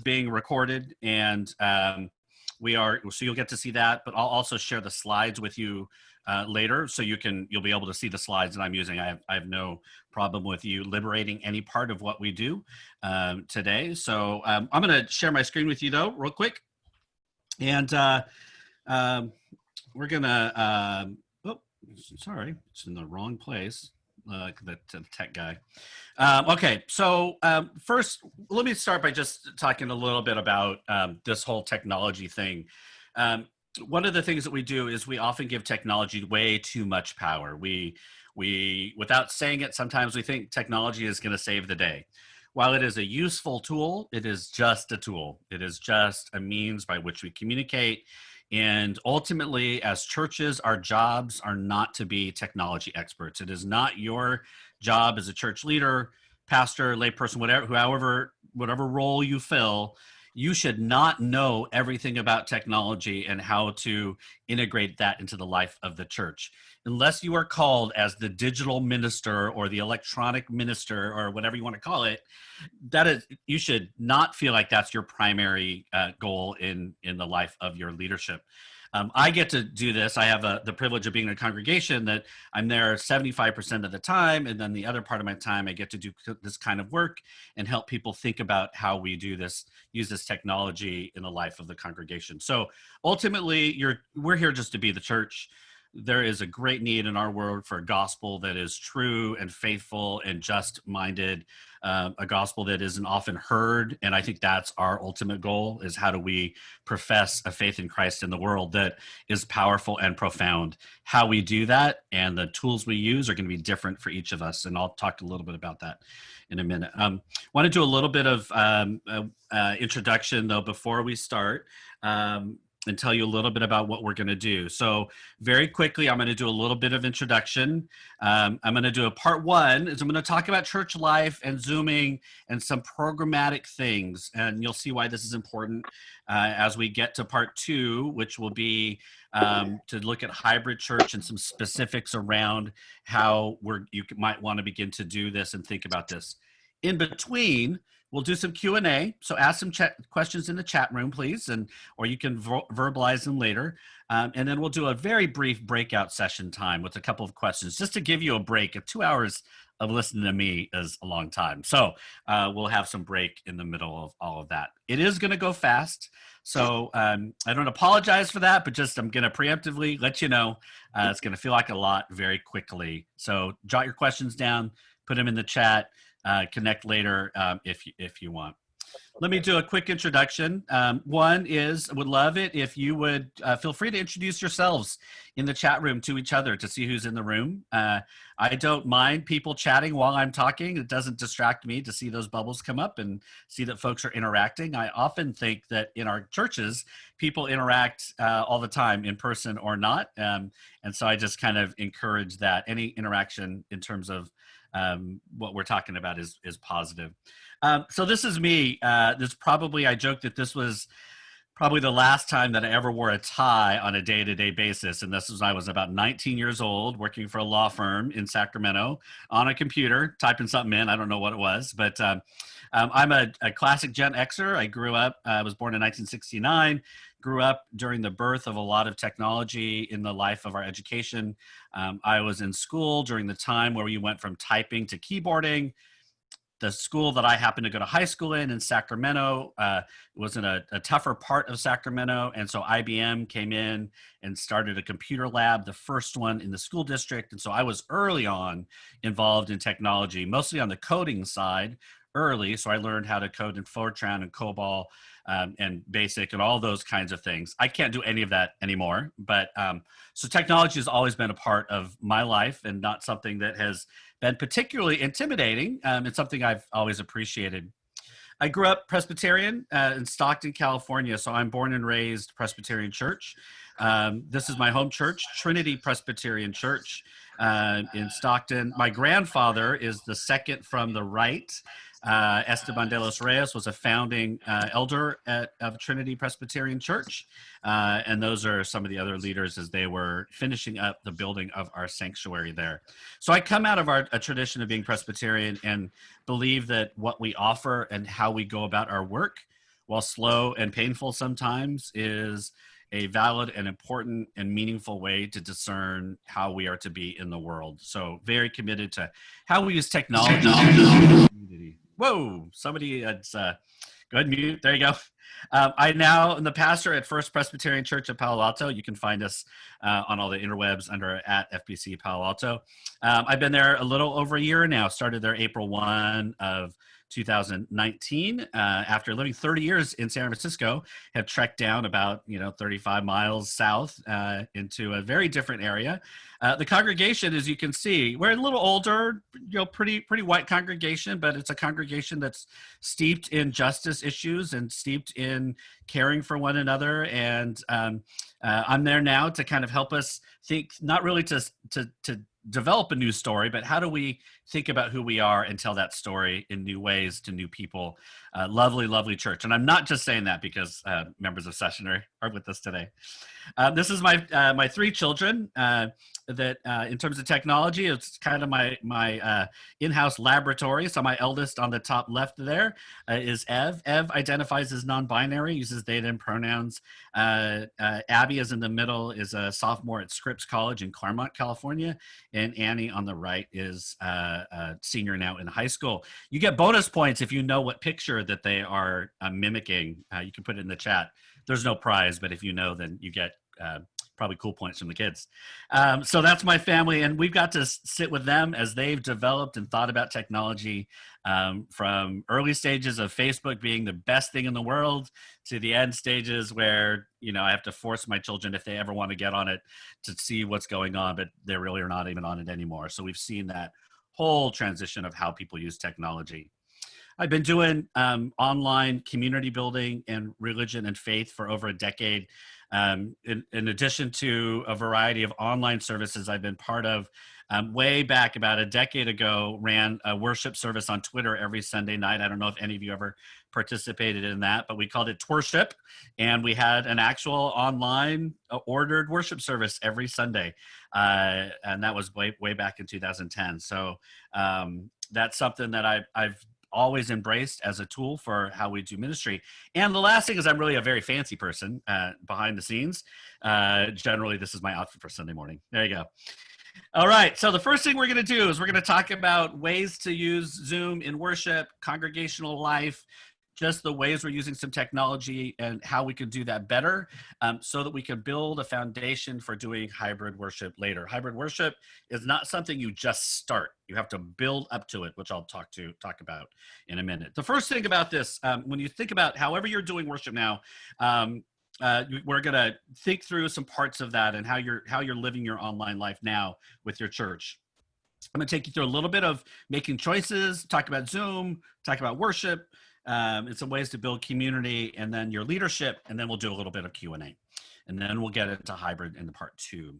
being recorded, and so you'll get to see that, but I'll also share the slides with you later, so you'll be able to see the slides that I'm using. I have no problem with you liberating any part of what we do today. So I'm going to share my screen with you though, real quick, and we're gonna. Oh, sorry, it's in the wrong place. The tech guy. Okay, so first, let me start by just talking a little bit about this whole technology thing. One of the things that we do is we often give technology way too much power. Without saying it, sometimes we think technology is going to save the day. While it is a useful tool, it is just a tool. It is just a means by which we communicate. And ultimately, as churches, our jobs are not to be technology experts. It is not your job as a church leader, pastor, layperson, whatever role you fill. You should not know everything about technology and how to integrate that into the life of the church. Unless you are called as the digital minister or the electronic minister or whatever you want to call it, you should not feel like that's your primary goal in the life of your leadership. I get to do this. I have the privilege of being in a congregation that I'm there 75% of the time, and then the other part of my time I get to do this kind of work and help people think about how we do this, use this technology in the life of the congregation. So ultimately, we're here just to be the church. There is a great need in our world for a gospel that is true and faithful and just-minded, a gospel that isn't often heard. And I think that's our ultimate goal, is how do we profess a faith in Christ in the world that is powerful and profound. How we do that and the tools we use are going to be different for each of us. And I'll talk a little bit about that in a minute. Want to do a little bit of introduction, though, before we start. And tell you a little bit about what we're going to do. So very quickly, I'm going to do a little bit of introduction. I'm going to do a part one, is I'm going to talk about church life and Zooming and some programmatic things. And you'll see why this is important as we get to part two, which will be to look at hybrid church and some specifics around how you might want to begin to do this and think about this. In between, we'll do some Q&A, so ask some questions in the chat room, please, or you can verbalize them later. And then we'll do a very brief breakout session time with a couple of questions, just to give you a break. 2 hours of listening to me is a long time. So we'll have some break in the middle of all of that. It is going to go fast, so I don't apologize for that, but just I'm going to preemptively let you know it's going to feel like a lot very quickly. So jot your questions down, put them in the chat. Connect later if you want. Let me do a quick introduction. One is, I would love it if you would feel free to introduce yourselves in the chat room to each other to see who's in the room. I don't mind people chatting while I'm talking. It doesn't distract me to see those bubbles come up and see that folks are interacting. I often think that in our churches, people interact all the time, in person or not. And so I just kind of encourage that. Any interaction in terms of what we're talking about is positive. So this is me. I joke that this was probably the last time that I ever wore a tie on a day-to-day basis. And this was when I was about 19 years old, working for a law firm in Sacramento on a computer, typing something in. I don't know what it was, but I'm a classic Gen Xer. I was born in 1969, grew up during the birth of a lot of technology in the life of our education. I was in school during the time where we went from typing to keyboarding. The school that I happened to go to high school in Sacramento, was in a tougher part of Sacramento. And so IBM came in and started a computer lab, the first one in the school district. And so I was early on involved in technology, mostly on the coding side early. So I learned how to code in Fortran and COBOL and BASIC and all those kinds of things. I can't do any of that anymore. But so technology has always been a part of my life and not something that has been particularly intimidating. It's something I've always appreciated. I grew up Presbyterian in Stockton, California. So I'm born and raised Presbyterian Church. This is my home church, Trinity Presbyterian Church in Stockton. My grandfather is the second from the right. Esteban de los Reyes was a founding elder of Trinity Presbyterian Church. And those are some of the other leaders as they were finishing up the building of our sanctuary there. So I come out of a tradition of being Presbyterian and believe that what we offer and how we go about our work while slow and painful sometimes, is a valid and important and meaningful way to discern how we are to be in the world. So very committed to how we use technology. Whoa, somebody had, go ahead and mute. There you go. I now am the pastor at First Presbyterian Church of Palo Alto. You can find us on all the interwebs under at FPC Palo Alto. I've been there a little over a year now. Started there April 1 of 2019. After living 30 years in San Francisco, have trekked down about 35 miles south into a very different area. The congregation, as you can see, we're a little older, pretty white congregation, but it's a congregation that's steeped in justice issues and steeped in caring for one another. And I'm there now to kind of help us think, not really to develop a new story, but how do we think about who we are and tell that story in new ways to new people? Lovely church. And I'm not just saying that because members of Session are with us today. This is my three children that in terms of technology, it's kind of my in-house laboratory. So my eldest on the top left there is Ev. Ev identifies as non-binary, uses they them pronouns. Abby is in the middle, is a sophomore at Scripps College in Claremont, California. And Annie on the right is a senior now in high school. You get bonus points if you know what picture that they are mimicking. You can put it in the chat. There's no prize, but if you know, then you get probably cool points from the kids. So that's my family, and we've got to sit with them as they've developed and thought about technology from early stages of Facebook being the best thing in the world to the end stages where, I have to force my children, if they ever want to get on it, to see what's going on, but they really are not even on it anymore. So we've seen that whole transition of how people use technology. I've been doing online community building and religion and faith for over a decade. In addition to a variety of online services I've been part of, way back about a decade ago, ran a worship service on Twitter every Sunday night. I don't know if any of you ever participated in that, but we called it Tworship, and we had an actual online ordered worship service every Sunday, and that was way back in 2010. So that's something that I've always embraced as a tool for how we do ministry. And the last thing is I'm really a very fancy person behind the scenes. Generally, this is my outfit for Sunday morning. There you go. All right, so the first thing we're going to do is we're going to talk about ways to use Zoom in worship, congregational life, just the ways we're using some technology and how we can do that better so that we can build a foundation for doing hybrid worship later. Hybrid worship is not something you just start. You have to build up to it, which I'll talk about in a minute. The first thing about this, when you think about however you're doing worship now, we're going to think through some parts of that and how you're living your online life now with your church. I'm going to take you through a little bit of making choices, talk about Zoom, talk about worship, and some ways to build community, and then your leadership, and then we'll do a little bit of Q&A. And then we'll get into hybrid in the part 2.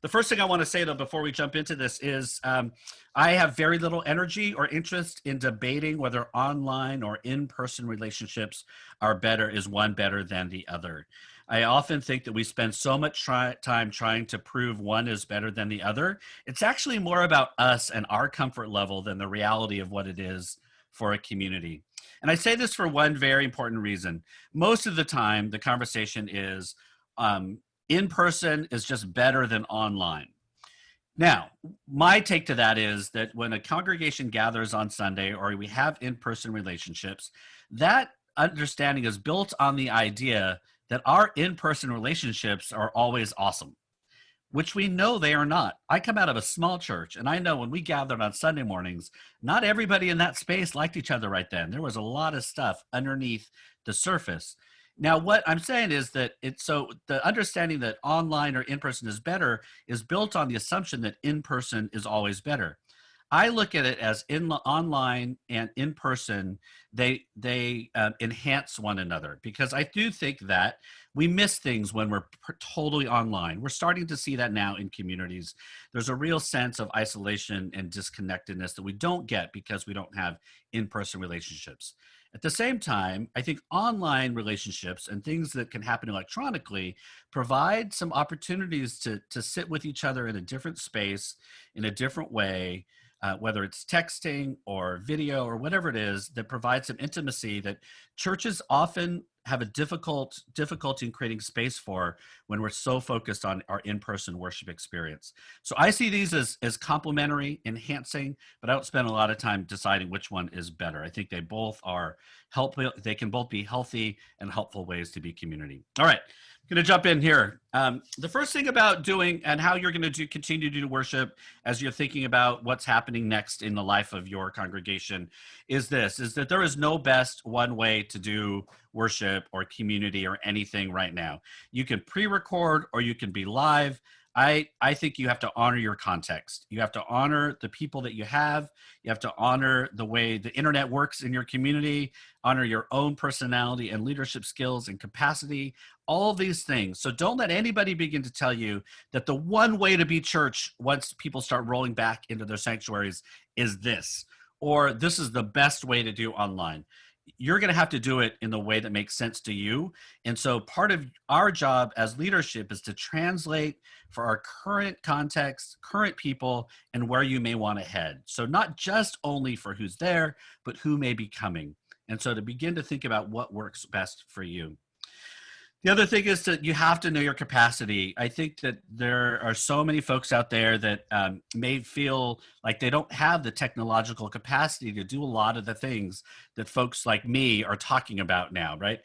The first thing I want to say, though, before we jump into this is I have very little energy or interest in debating whether online or in-person relationships are better, is one better than the other. I often think that we spend so much time trying to prove one is better than the other. It's actually more about us and our comfort level than the reality of what it is for a community. And I say this for one very important reason. Most of the time, the conversation is in-person is just better than online. Now, my take to that is that when a congregation gathers on Sunday or we have in-person relationships, that understanding is built on the idea that our in-person relationships are always awesome, which we know they are not. I come out of a small church, and I know when we gathered on Sunday mornings, not everybody in that space liked each other right then. There was a lot of stuff underneath the surface. Now, what I'm saying is that so the understanding that online or in-person is better is built on the assumption that in-person is always better. I look at it as online and in person, they enhance one another, because I do think that we miss things when we're totally online. We're starting to see that now in communities. There's a real sense of isolation and disconnectedness that we don't get because we don't have in-person relationships. At the same time, I think online relationships and things that can happen electronically provide some opportunities to sit with each other in a different space, in a different way, whether it's texting or video or whatever it is that provides some intimacy that churches often have a difficulty in creating space for when we're so focused on our in-person worship experience. So I see these as complementary, enhancing, but I don't spend a lot of time deciding which one is better. I think they both are helpful. They can both be healthy and helpful ways to be community. All right, I'm going to jump in here. The first thing about doing and how you're going to continue to do worship as you're thinking about what's happening next in the life of your congregation is that there is no best one way to do worship or community or anything right now. You can pre-record or you can be live. I think you have to honor your context. You have to honor the people that you have. You have to honor the way the internet works in your community, honor your own personality and leadership skills and capacity, all these things. So don't let anybody begin to tell you that the one way to be church once people start rolling back into their sanctuaries is this, or this is the best way to do online. You're going to have to do it in the way that makes sense to you. And so part of our job as leadership is to translate for our current context, current people, and where you may want to head. So not just only for who's there, but who may be coming. And so to begin to think about what works best for you. The other thing is that you have to know your capacity. I think that there are so many folks out there that may feel like they don't have the technological capacity to do a lot of the things that folks like me are talking about now, right?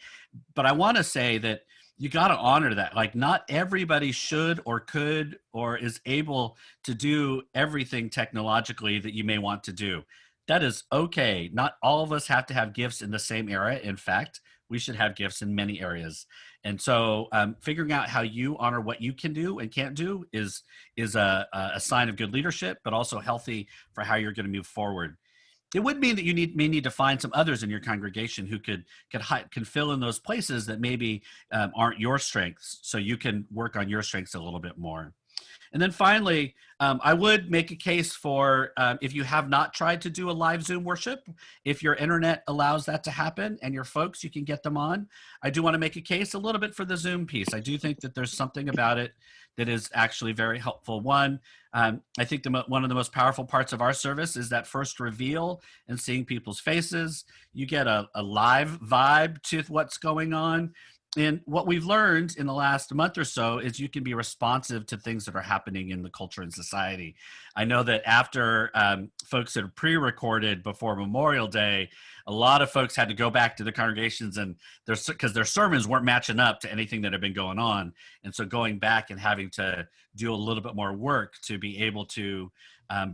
But I want to say that you got to honor that. Like, not everybody should or could or is able to do everything technologically that you may want to do. That is okay. Not all of us have to have gifts in the same area. In fact, we should have gifts in many areas. And so figuring out how you honor what you can do and can't do is a sign of good leadership, but also healthy for how you're going to move forward. It would mean that you may need to find some others in your congregation who can fill in those places that maybe aren't your strengths, so you can work on your strengths a little bit more. And then finally, I would make a case for if you have not tried to do a live Zoom worship, if your internet allows that to happen and your folks, you can get them on. I do want to make a case a little bit for the Zoom piece. I do think that there's something about it that is actually very helpful. One, I think one of the most powerful parts of our service is that first reveal and seeing people's faces. You get a live vibe to what's going on. And what we've learned in the last month or so is you can be responsive to things that are happening in the culture and society. I know that after folks had pre-recorded before Memorial Day, a lot of folks had to go back to the congregations and because their sermons weren't matching up to anything that had been going on. And so going back and having to do a little bit more work to be able to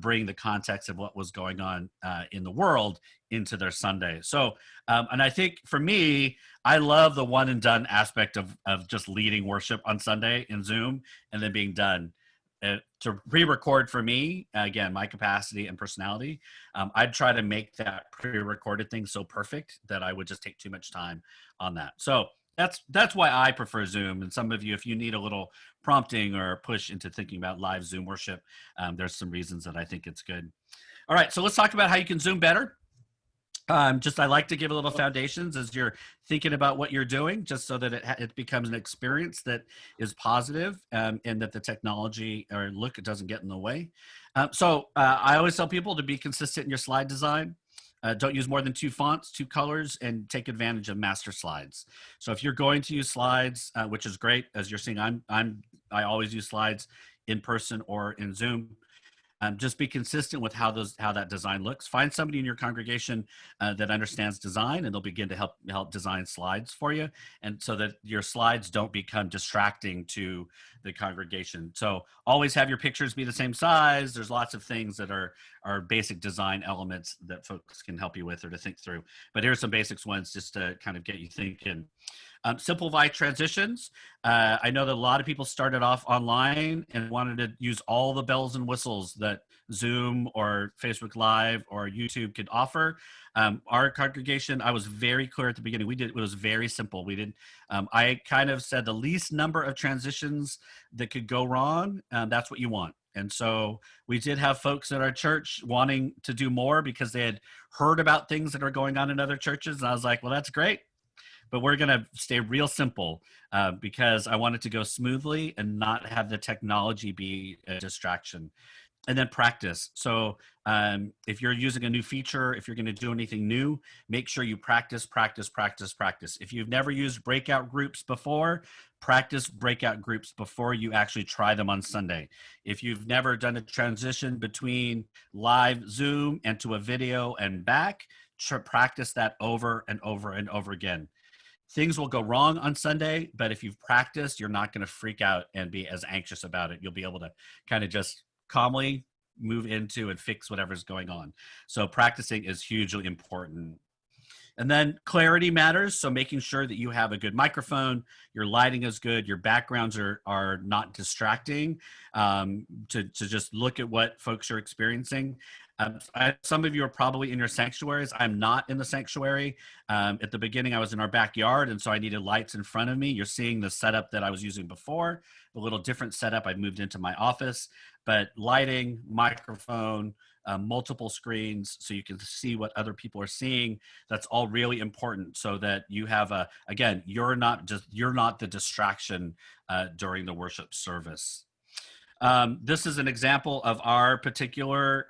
bring the context of what was going on in the world into their Sunday. So, and I think for me, I love the one and done aspect of just leading worship on Sunday in Zoom and then being done. To pre-record for me, again, my capacity and personality, I'd try to make that pre-recorded thing so perfect that I would just take too much time on that. So that's why I prefer Zoom. And some of you, if you need a little prompting or push into thinking about live Zoom worship, there's some reasons that I think it's good. All right, so let's talk about how you can Zoom better. I like to give a little foundations as you're thinking about what you're doing, just so that it becomes an experience that is positive, and that the technology or look, it doesn't get in the way. I always tell people to be consistent in your slide design. Don't use more than 2 fonts, 2 colors, and take advantage of master slides. So if you're going to use slides, which is great, as you're seeing, I always use slides in person or in Zoom. Just be consistent with how that design looks. Find somebody in your congregation that understands design, and they'll begin to help design slides for you, and so that your slides don't become distracting to the congregation. So always have your pictures be the same size. There's lots of things that are basic design elements that folks can help you with or to think through. But here's some basics ones just to kind of get you thinking. Simplify transitions. I know that a lot of people started off online and wanted to use all the bells and whistles that Zoom or Facebook Live or YouTube could offer. Our congregation, I was very clear at the beginning. It was very simple. I kind of said the least number of transitions that could go wrong, that's what you want. And so we did have folks at our church wanting to do more because they had heard about things that are going on in other churches. And I was like, well, that's great, but we're going to stay real simple because I want it to go smoothly and not have the technology be a distraction. And then practice. So if you're using a new feature, if you're going to do anything new, make sure you practice, practice, practice, practice. If you've never used breakout groups before, practice breakout groups before you actually try them on Sunday. If you've never done a transition between live Zoom and to a video and back, practice that over and over and over again. Things will go wrong on Sunday, but if you've practiced, you're not going to freak out and be as anxious about it. You'll be able to kind of just calmly move into and fix whatever's going on. So practicing is hugely important. And then clarity matters. So making sure that you have a good microphone, your lighting is good, your backgrounds are not distracting, to just look at what folks are experiencing. Some of you are probably in your sanctuaries. I'm not in the sanctuary. At the beginning, I was in our backyard, and so I needed lights in front of me. You're seeing the setup that I was using before, a little different setup. I moved into my office, but lighting, microphone, multiple screens so you can see what other people are seeing. That's all really important so that you have again, you're not the distraction during the worship service. This is an example of our particular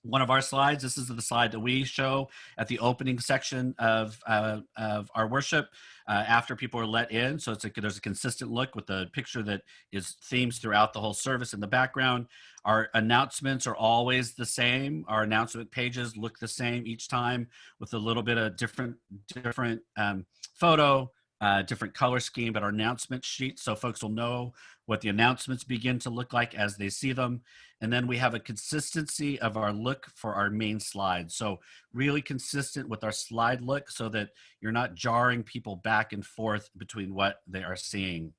one of our slides. This is the slide that we show at the opening section of our worship after people are let in. So there's a consistent look with the picture that is themes throughout the whole service in the background. Our announcements are always the same. Our announcement pages look the same each time with a little bit of different photo, different color scheme, but our announcement sheet, so folks will know what the announcements begin to look like as they see them. And then we have a consistency of our look for our main slide. So really consistent with our slide look so that you're not jarring people back and forth between what they are seeing.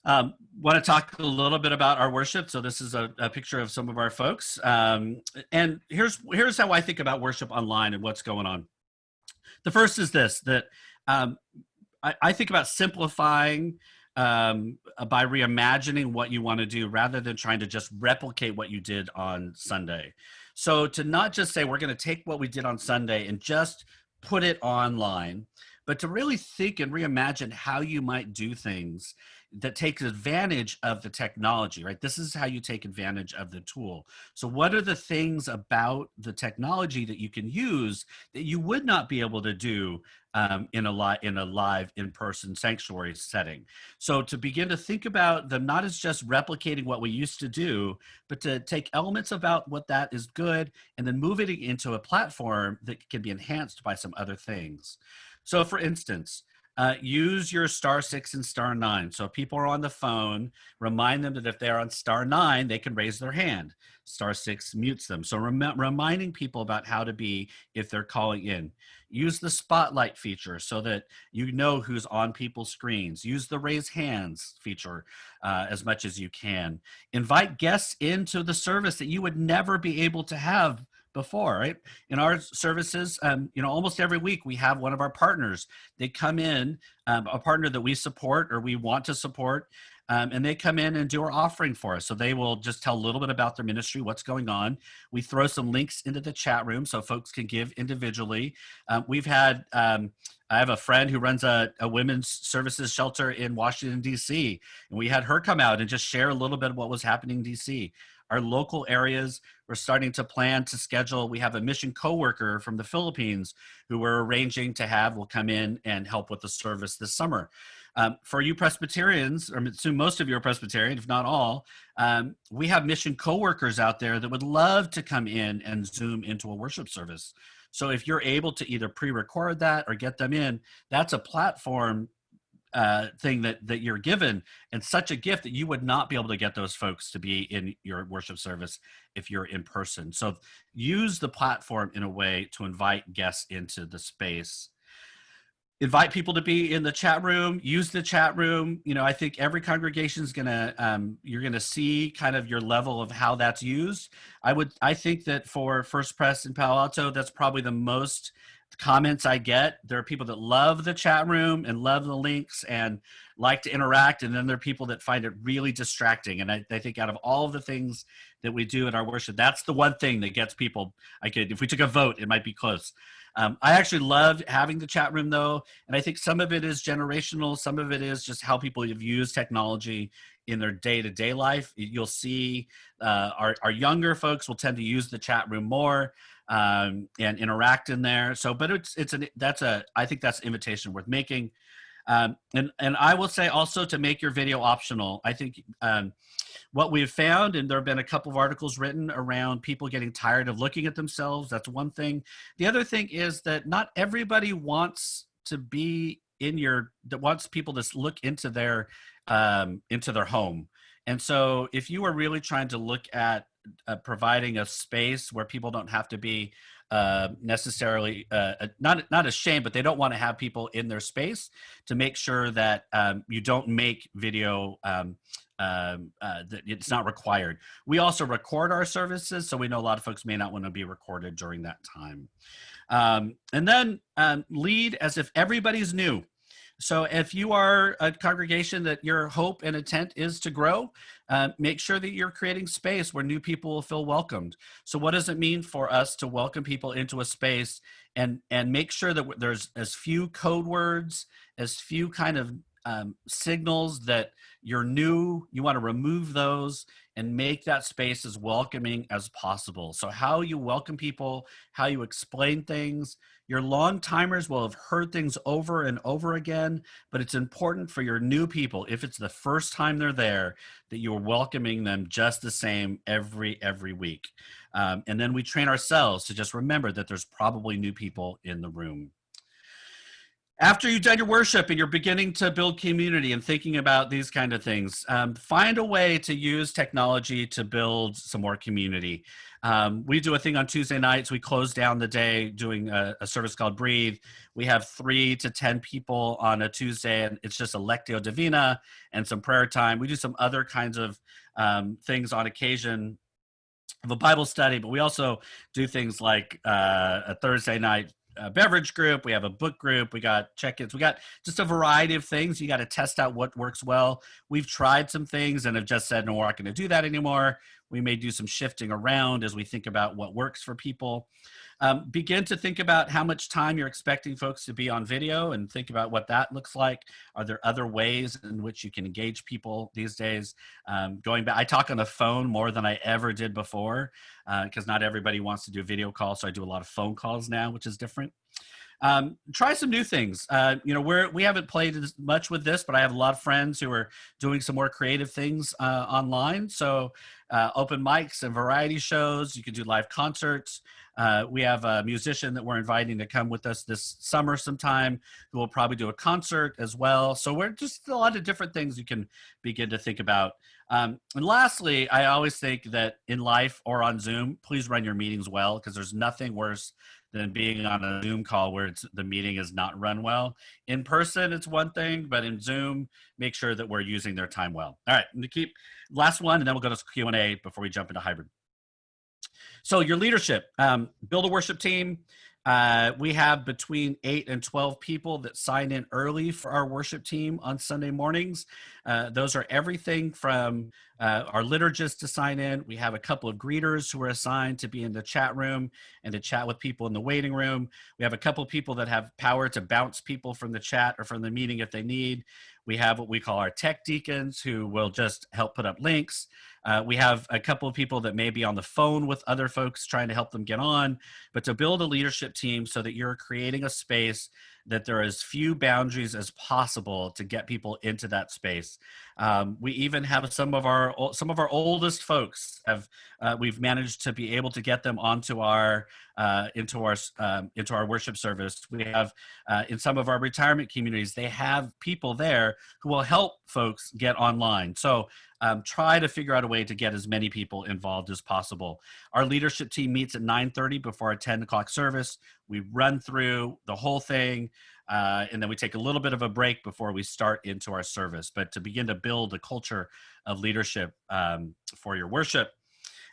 Want to talk a little bit about our worship. So this is a picture of some of our folks. And here's how I think about worship online and what's going on. The first is this, that I think about simplifying by reimagining what you want to do rather than trying to just replicate what you did on Sunday. So to not just say we're going to take what we did on Sunday and just put it online, but to really think and reimagine how you might do things that takes advantage of the technology, right? This is how you take advantage of the tool. So what are the things about the technology that you can use that you would not be able to do in a live in-person sanctuary setting? So to begin to think about them not as just replicating what we used to do, but to take elements about what that is good and then move it into a platform that can be enhanced by some other things. So for instance, use your *6 and *9. So if people are on the phone, remind them that if they're on *9, they can raise their hand. *6 mutes them. So reminding people about how to be if they're calling in. Use the spotlight feature so that you know who's on people's screens. Use the raise hands feature as much as you can. Invite guests into the service that you would never be able to have before, right? In our services, almost every week we have one of our partners. They come in, a partner that we support or we want to support, and they come in and do our offering for us. So they will just tell a little bit about their ministry, what's going on. We throw some links into the chat room so folks can give individually. We've had, I have a friend who runs a women's services shelter in Washington, D.C., and we had her come out and just share a little bit of what was happening in D.C. Our local areas, we're starting to plan to schedule. We have a mission coworker from the Philippines who we're arranging to have will come in and help with the service this summer. For you Presbyterians, or I assume most of you are Presbyterian, if not all, we have mission coworkers out there that would love to come in and Zoom into a worship service. So if you're able to either pre-record that or get them in, that's a platform thing that you're given, and such a gift that you would not be able to get those folks to be in your worship service if you're in person. So use the platform in a way to invite guests into the space. Invite people to be in the chat room, use the chat room. I think every congregation is you're gonna see kind of your level of how that's used. I think that for First Pres in Palo Alto, that's probably the most comments I get. There are people that love the chat room and love the links and like to interact. And then there are people that find it really distracting. And I think out of all of the things that we do in our worship, that's the one thing that gets people, if we took a vote, it might be close. I actually love having the chat room though, and I think some of it is generational, some of it is just how people have used technology in their day-to-day life. You'll see our younger folks will tend to use the chat room more and interact in there. So, but I think that's an invitation worth making. And I will say also to make your video optional. I think what we've found, and there have been a couple of articles written around people getting tired of looking at themselves. That's one thing. The other thing is that not everybody wants to be that wants people to look into their home. And so if you are really trying to look at providing a space where people don't have to be necessarily not ashamed, but they don't want to have people in their space, to make sure that you don't make video that it's not required. We also record our services, so we know a lot of folks may not want to be recorded during that time. And then lead as if everybody's new. So if you are a congregation that your hope and intent is to grow, make sure that you're creating space where new people will feel welcomed. So what does it mean for us to welcome people into a space and make sure that there's as few code words, as few kind of signals that you're new, you want to remove those and make that space as welcoming as possible. So how you welcome people, how you explain things. Your long timers will have heard things over and over again, but it's important for your new people, if it's the first time they're there, that you're welcoming them just the same every week. And then we train ourselves to just remember that there's probably new people in the room. After you've done your worship and you're beginning to build community and thinking about these kind of things, find a way to use technology to build some more community. We do a thing on Tuesday nights. We close down the day doing a service called Breathe. We have 3 to 10 people on a Tuesday, and it's just a Lectio Divina and some prayer time. We do some other kinds of things on occasion of a Bible study, but we also do things like a Thursday night beverage group. We have a book group. We got check-ins. We got just a variety of things. You got to test out what works well. We've tried some things and have just said, no, we're not going to do that anymore. We may do some shifting around as we think about what works for people. Begin to think about how much time you're expecting folks to be on video and think about what that looks like. Are there other ways in which you can engage people these days? Going back, I talk on the phone more than I ever did before because not everybody wants to do video calls. So I do a lot of phone calls now, which is different. Try some new things. We haven't played as much with this, but I have a lot of friends who are doing some more creative things online. So open mics and variety shows. You can do live concerts. We have a musician that we're inviting to come with us this summer sometime who will probably do a concert as well. So we're just a lot of different things you can begin to think about. And lastly, I always think that in life or on Zoom, please run your meetings well, because there's nothing worse than being on a Zoom call where the meeting is not run well. In person, it's one thing, but in Zoom, make sure that we're using their time well. All right, I'm gonna keep last one, and then we'll go to Q&A before we jump into hybrid. So your leadership, build a worship team. We have between 8 and 12 people that sign in early for our worship team on Sunday mornings. Those are everything from our liturgists to sign in. We have a couple of greeters who are assigned to be in the chat room and to chat with people in the waiting room. We have a couple of people that have power to bounce people from the chat or from the meeting if they need. We have what we call our tech deacons who will just help put up links. We have a couple of people that may be on the phone with other folks trying to help them get on, but to build a leadership team so that you're creating a space that there are as few boundaries as possible to get people into that space. We even have some of our oldest folks we've managed to be able to get them onto into our worship service. We have in some of our retirement communities, they have people there who will help folks get online. So try to figure out a way to get as many people involved as possible. Our leadership team meets at 9:30 before our 10 o'clock service. We run through the whole thing, and then we take a little bit of a break before we start into our service. But to begin to build a culture of leadership for your worship.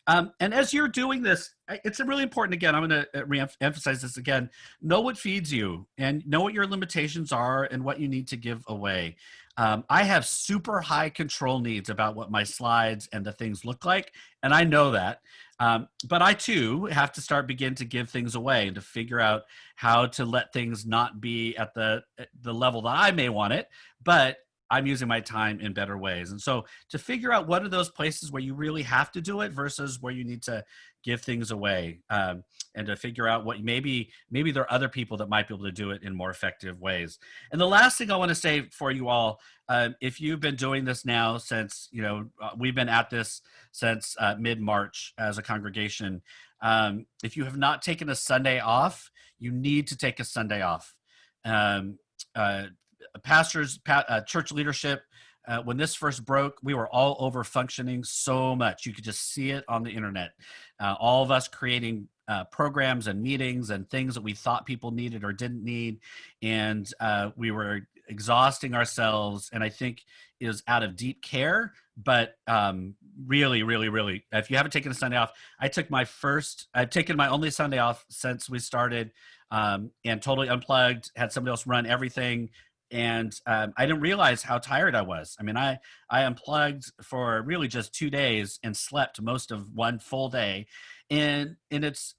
And as you're doing this, it's really important. Again, I'm going to re-emphasize this again. Know what feeds you and know what your limitations are and what you need to give away. I have super high control needs about what my slides and the things look like, and I know that. But I too have to begin to give things away and to figure out how to let things not be at the level that I may want it, but I'm using my time in better ways. And so to figure out what are those places where you really have to do it versus where you need to give things away, and to figure out what maybe there are other people that might be able to do it in more effective ways. And the last thing I want to say for you all, if you've been doing this now since, we've been at this since mid-March as a congregation, if you have not taken a Sunday off, you need to take a Sunday off. Pastors, church leadership, when this first broke, we were all over functioning so much. You could just see it on the internet. All of us creating programs and meetings and things that we thought people needed or didn't need. And we were exhausting ourselves. And I think it was out of deep care, but really, really, really, if you haven't taken a Sunday off, I've taken my only Sunday off since we started, and totally unplugged, had somebody else run everything. And I didn't realize how tired I was. I mean, I unplugged for really just 2 days and slept most of one full day. And that's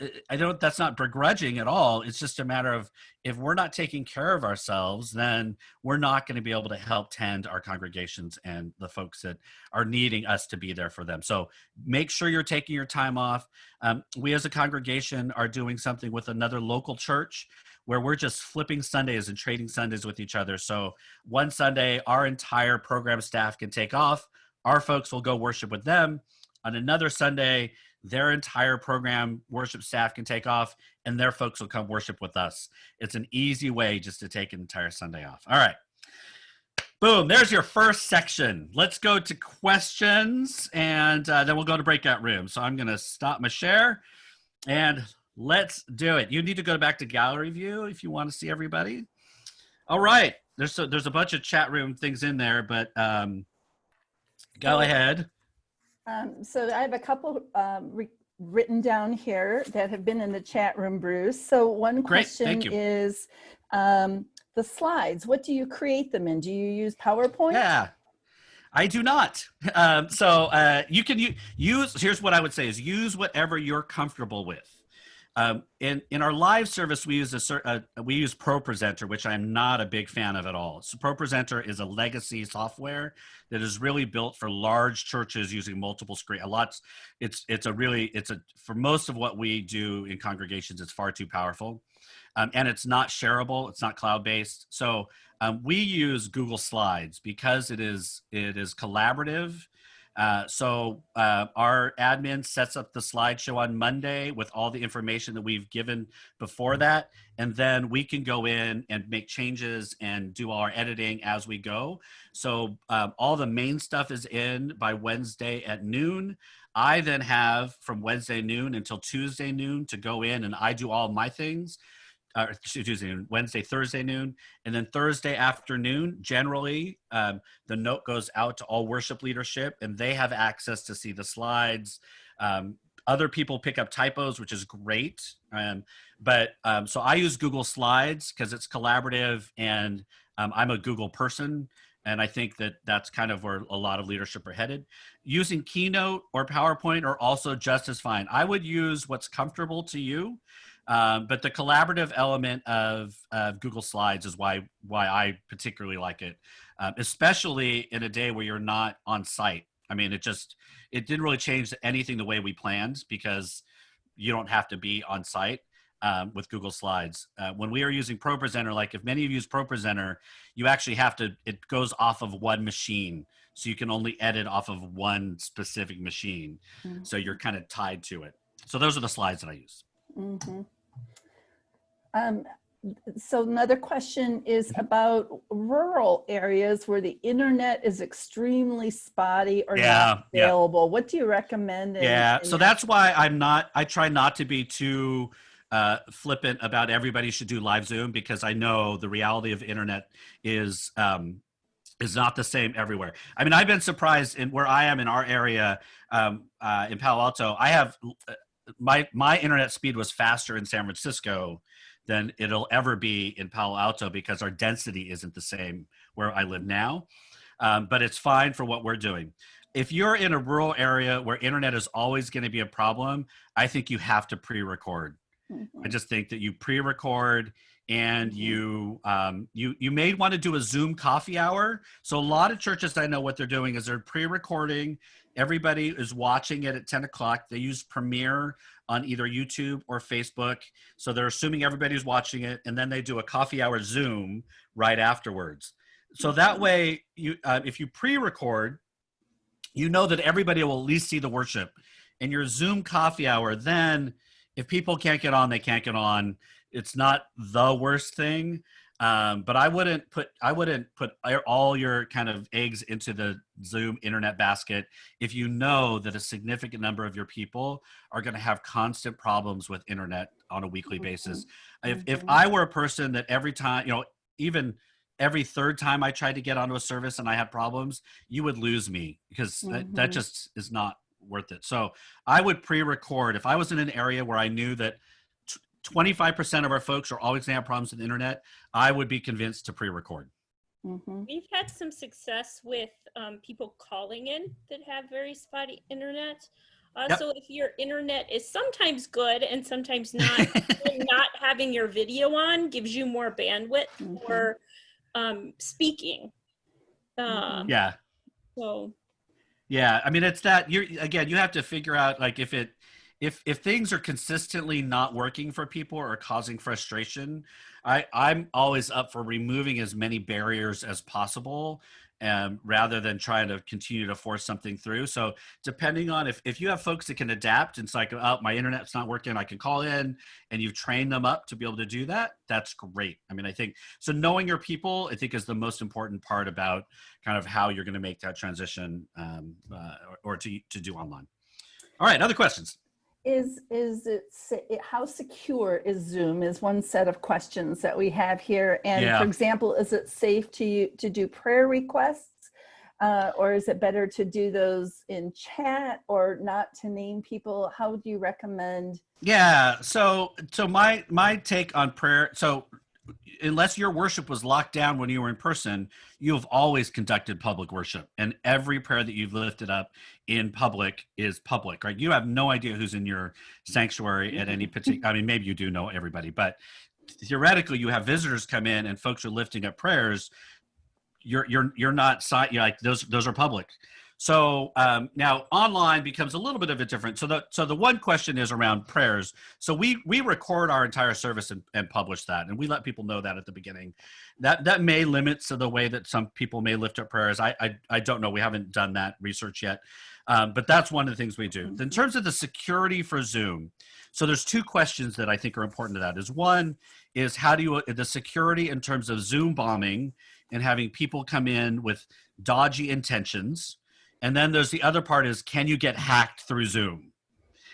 not begrudging at all. It's just a matter of, if we're not taking care of ourselves, then we're not going to be able to help tend our congregations and the folks that are needing us to be there for them. So make sure you're taking your time off. We as a congregation are doing something with another local church where we're just flipping Sundays and trading Sundays with each other. So one Sunday, our entire program staff can take off. Our folks will go worship with them. On another Sunday, their entire program worship staff can take off, and their folks will come worship with us. It's an easy way just to take an entire Sunday off. All right. Boom, there's your first section. Let's go to questions, and then we'll go to breakout room. So I'm going to stop my share, and let's do it. You need to go back to gallery view if you want to see everybody. All right. There's a bunch of chat room things in there, but go ahead. So I have a couple written down here that have been in the chat room, Bruce. So one question is the slides. What do you create them in? Do you use PowerPoint? Yeah. I do not. So you can use, here's what I would say is use whatever you're comfortable with. In our live service, we use ProPresenter, which I'm not a big fan of at all. So ProPresenter is a legacy software that is really built for large churches using multiple screen. For most of what we do in congregations, it's far too powerful, and it's not shareable. It's not cloud-based. So we use Google Slides because it is collaborative. So our admin sets up the slideshow on Monday with all the information that we've given before that. And then we can go in and make changes and do our editing as we go. So all the main stuff is in by Wednesday at noon. I then have from Wednesday noon until Tuesday noon to go in and I do all my things. Tuesday noon, Wednesday, Thursday noon, and then Thursday afternoon, generally, the note goes out to all worship leadership, and they have access to see the slides. Other people pick up typos, which is great. So I use Google Slides because it's collaborative, and I'm a Google person, and I think that that's kind of where a lot of leadership are headed. Using Keynote or PowerPoint are also just as fine. I would use what's comfortable to you. But the collaborative element of Google Slides is why I particularly like it, especially in a day where you're not on site. I mean, it didn't really change anything the way we planned because you don't have to be on site with Google Slides. When we are using ProPresenter, like if many of you use ProPresenter, you actually it goes off of one machine. So you can only edit off of one specific machine. Mm-hmm. So you're kind of tied to it. So those are the slides that I use. Mm-hmm. So another question is about rural areas where the internet is extremely spotty or not available. What do you recommend? So that's why I try not to be too flippant about everybody should do live Zoom, because I know the reality of internet is is not the same everywhere. I mean, I've been surprised in where I am in our area, in Palo Alto. I have my internet speed was faster in San Francisco than it'll ever be in Palo Alto because our density isn't the same where I live now. But it's fine for what we're doing. If you're in a rural area where internet is always going to be a problem, I think you have to pre-record. I just think that you pre-record and you may want to do a Zoom coffee hour. So a lot of churches, I know what they're doing is they're pre-recording. Everybody is watching it at 10 o'clock. They use Premiere on either YouTube or Facebook. So they're assuming everybody's watching it, and then they do a coffee hour Zoom right afterwards. So that way, you if you pre-record, you know that everybody will at least see the worship. And your Zoom coffee hour, then if people can't get on, they can't get on. It's not the worst thing, but I wouldn't put all your kind of eggs into the Zoom internet basket if you know that a significant number of your people are going to have constant problems with internet on a weekly basis. If I were a person that every time, even every third time I tried to get onto a service and I had problems, you would lose me because that just is not worth it. So I would pre-record. If I was in an area where I knew that 25% of our folks are always going to have problems with the internet, I would be convinced to pre-record. We've had some success with people calling in that have very spotty internet. So if your internet is sometimes good and sometimes not, not having your video on gives you more bandwidth for speaking. So yeah, I mean, it's that you have to figure out, like, if things are consistently not working for people or causing frustration, I'm always up for removing as many barriers as possible, rather than trying to continue to force something through. So depending on if you have folks that can adapt, and it's like, oh, my internet's not working, I can call in, and you've trained them up to be able to do that, that's great. I mean, I think, so knowing your people, I think, is the most important part about kind of how you're going to make that transition, or to do online. All right, other questions? How secure is Zoom is one set of questions that we have here. And for example, is it safe to do prayer requests, or is it better to do those in chat or not to name people? How do you recommend? Yeah, so my take on prayer, so unless your worship was locked down when you were in person, you've always conducted public worship, and every prayer that you've lifted up in public is public, right? You have no idea who's in your sanctuary at any particular, I mean, maybe you do know everybody, but theoretically you have visitors come in and folks are lifting up prayers. You're not, you're like, those are public. So now online becomes a little bit of a different. So the one question is around prayers. So we record our entire service and publish that, and we let people know that at the beginning. That may limit to the way that some people may lift up prayers. I don't know. We haven't done that research yet, but that's one of the things we do. In terms of the security for Zoom, so there's two questions that I think are important to that. Is one is how do you the security in terms of Zoom bombing and having people come in with dodgy intentions. And then there's the other part is, can you get hacked through Zoom,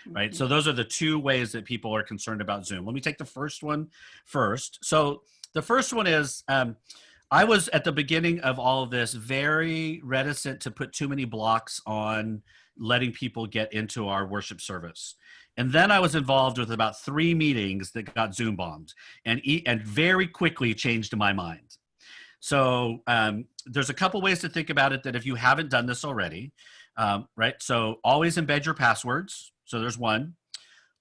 right? So those are the two ways that people are concerned about Zoom. Let me take the first one first. So the first one is, I was at the beginning of all of this very reticent to put too many blocks on letting people get into our worship service. And then I was involved with about 3 meetings that got Zoom bombed, and very quickly changed my mind. So there's a couple ways to think about it that if you haven't done this already, right? So always embed your passwords. So there's one.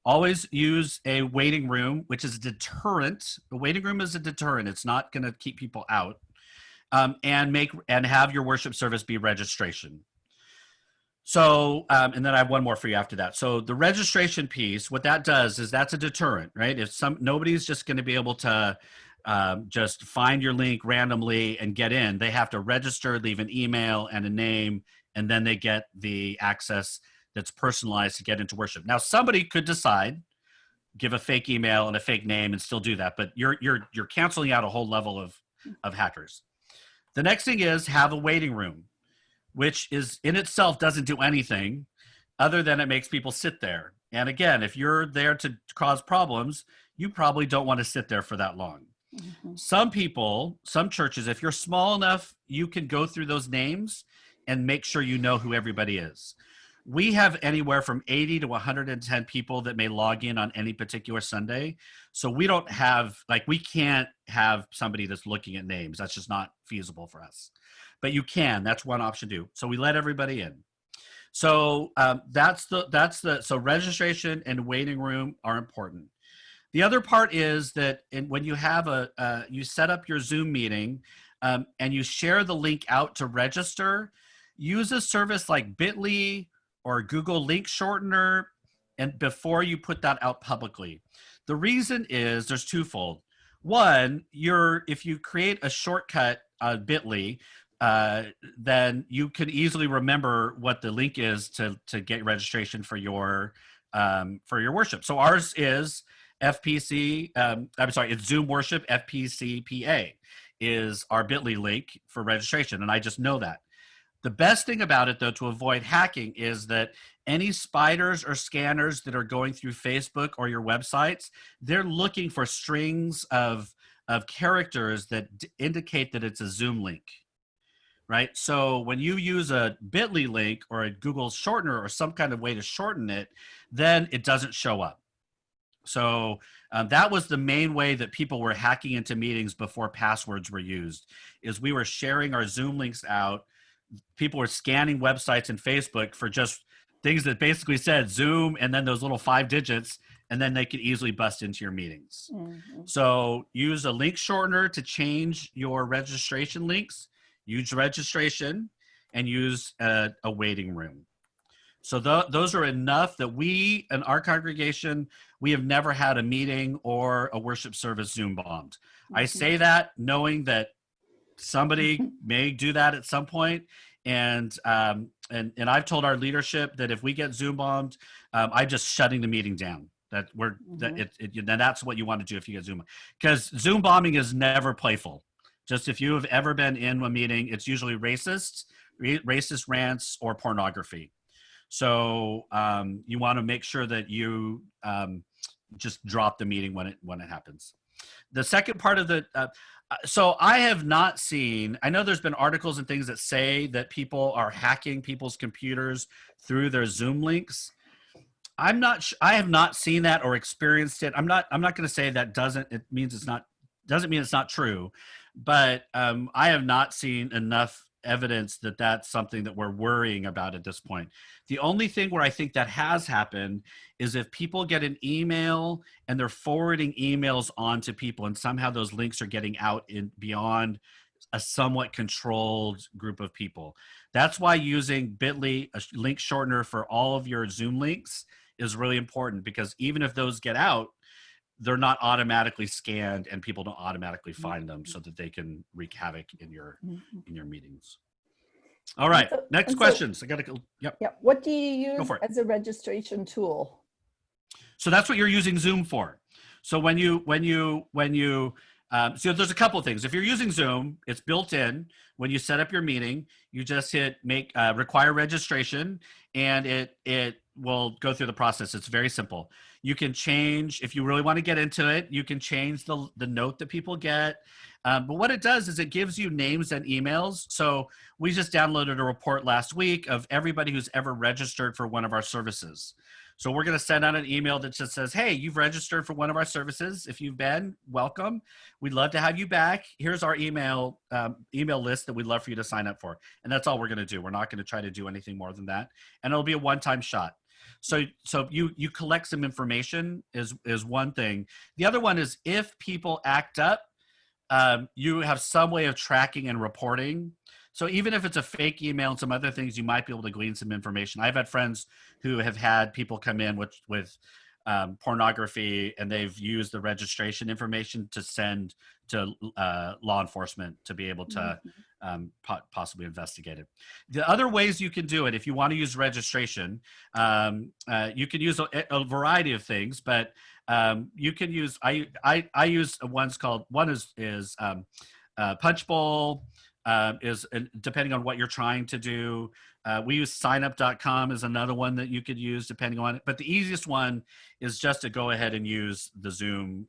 Always use a waiting room, which is a deterrent. The waiting room is a deterrent. It's not going to keep people out. And have your worship service be registration. So, and then I have one more for you after that. So the registration piece, what that does is that's a deterrent, right? If nobody's just going to be able to just find your link randomly and get in, they have to register, leave an email and a name, and then they get the access that's personalized to get into worship. Now, somebody could decide, give a fake email and a fake name and still do that, but you're canceling out a whole level of hackers. The next thing is have a waiting room, which is in itself doesn't do anything other than it makes people sit there. And again, if you're there to cause problems, you probably don't want to sit there for that long. Some people, some churches, if you're small enough, you can go through those names and make sure you know who everybody is. We have anywhere from 80 to 110 people that may log in on any particular Sunday. So we don't have, like, we can't have somebody that's looking at names. That's just not feasible for us. But you can. That's one option to do. So we let everybody in. So so registration and waiting room are important. The other part is that when you have you set up your Zoom meeting and you share the link out to register, use a service like Bitly or Google Link Shortener, and before you put that out publicly. The reason is there's twofold. One, if you create a shortcut on Bitly, then you can easily remember what the link is to get registration for your worship. So ours is FPC. I'm sorry, it's Zoom Worship FPCPA is our Bitly link for registration, and I just know that. The best thing about it, though, to avoid hacking is that any spiders or scanners that are going through Facebook or your websites, they're looking for strings of characters that indicate that it's a Zoom link, right? So when you use a Bitly link or a Google shortener or some kind of way to shorten it, then it doesn't show up. So that was the main way that people were hacking into meetings before passwords were used, is we were sharing our Zoom links out. People were scanning websites and Facebook for just things that basically said Zoom and then those little 5 digits, and then they could easily bust into your meetings. So use a link shortener to change your registration links, use registration, and use a waiting room. So those are enough that we, in our congregation, we have never had a meeting or a worship service Zoom bombed. I say that knowing that somebody may do that at some point, and I've told our leadership that if we get Zoom bombed, I'm just shutting the meeting down. That's what you want to do if you get Zoom, because Zoom bombing is never playful. Just if you have ever been in a meeting, it's usually racist rants or pornography. So you want to make sure that you just drop the meeting when it happens. The second part of the so I have not seen, I know there's been articles and things that say that people are hacking people's computers through their Zoom links. I have not seen that or experienced it. I'm not going to say that doesn't mean it's not true, but I have not seen enough evidence that that's something that we're worrying about at this point. The only thing where I think that has happened is if people get an email and they're forwarding emails on to people, and somehow those links are getting out beyond a somewhat controlled group of people. That's why using Bitly, a link shortener for all of your Zoom links, is really important, because even if those get out, they're not automatically scanned and people don't automatically find them, so that they can wreak havoc in your meetings. All right, next questions. I got to go. Yep. Yeah. What do you use as a registration tool? So that's what you're using Zoom for. So when you so there's a couple of things. If you're using Zoom, it's built in. When you set up your meeting, you just hit require registration, and it will go through the process. It's very simple. You can change, if you really want to get into it, you can change the note that people get. But what it does is it gives you names and emails. So we just downloaded a report last week of everybody who's ever registered for one of our services. So we're going to send out an email that just says, hey, you've registered for one of our services. If you've been, welcome. We'd love to have you back. Here's our email list that we'd love for you to sign up for. And that's all we're going to do. We're not going to try to do anything more than that. And it'll be a one-time shot. So you collect some information is one thing. The other one is if people act up, you have some way of tracking and reporting. So even if it's a fake email and some other things, you might be able to glean some information. I've had friends who have had people come in with pornography, and they've used the registration information to send to law enforcement to be able to possibly investigate it. The other ways you can do it, if you want to use registration, you can use a variety of things, but you can use, I use one is Punchbowl, is depending on what you're trying to do. We use signup.com is another one that you could use depending on it. But the easiest one is just to go ahead and use the Zoom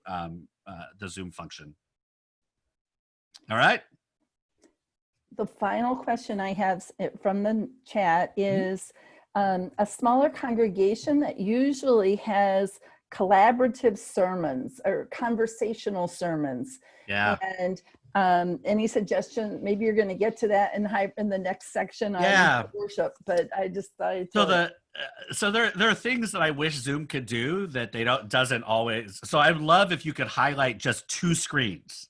function. All right. The final question I have from the chat is a smaller congregation that usually has collaborative sermons or conversational sermons. Yeah. And any suggestion? Maybe you're going to get to that in the next section on worship, but I just thought. So there are things that I wish Zoom could do that doesn't always. So I would love if you could highlight just 2 screens.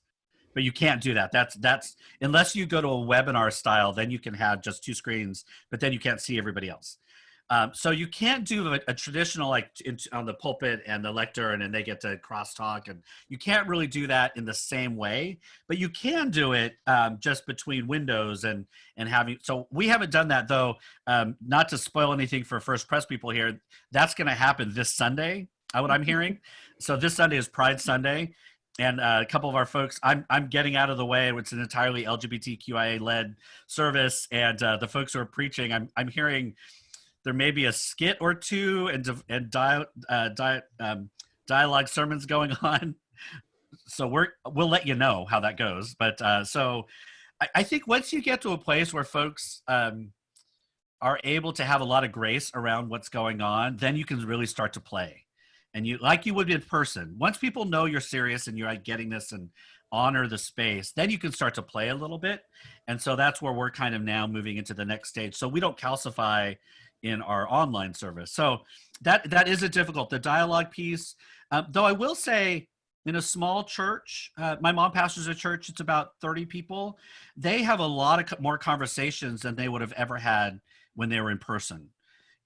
But you can't do that. That's unless you go to a webinar style, then you can have just 2 screens, but then you can't see everybody else. So you can't do a traditional like on the pulpit and the lectern and they get to crosstalk, and you can't really do that in the same way. But you can do it just between windows and having. So we haven't done that though. Not to spoil anything for First Press people here, that's going to happen this Sunday. What I'm hearing. So this Sunday is Pride Sunday. And a couple of our folks, I'm getting out of the way. It's an entirely LGBTQIA-led service, and the folks who are preaching, I'm hearing there may be a skit or 2 and dialogue sermons going on. So we'll let you know how that goes. But so I think once you get to a place where folks are able to have a lot of grace around what's going on, then you can really start to play. And you like you would in person. Once people know you're serious and you're like getting this and honor the space, then you can start to play a little bit. And so that's where we're kind of now moving into the next stage. So we don't calcify in our online service. So that is a difficult, the dialogue piece. Though I will say in a small church, my mom pastors a church, it's about 30 people. They have a lot of more conversations than they would have ever had when they were in person.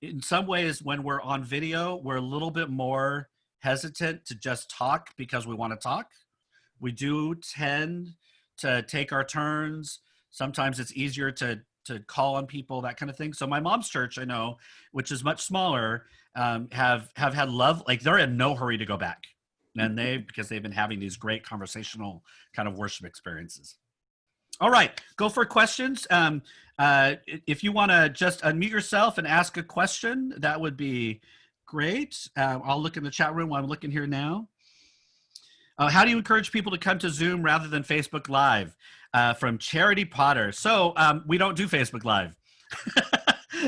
In some ways, when we're on video, we're a little bit more hesitant to just talk because we want to talk. We do tend to take our turns. Sometimes it's easier to call on people, that kind of thing. So my mom's church, I know, which is much smaller, have had love, like they're in no hurry to go back. And because they've been having these great conversational kind of worship experiences. All right, go for questions. If you want to just unmute yourself and ask a question, that would be great. I'll look in the chat room while I'm looking here now. How do you encourage people to come to Zoom rather than Facebook Live? From Charity Potter. So we don't do Facebook Live.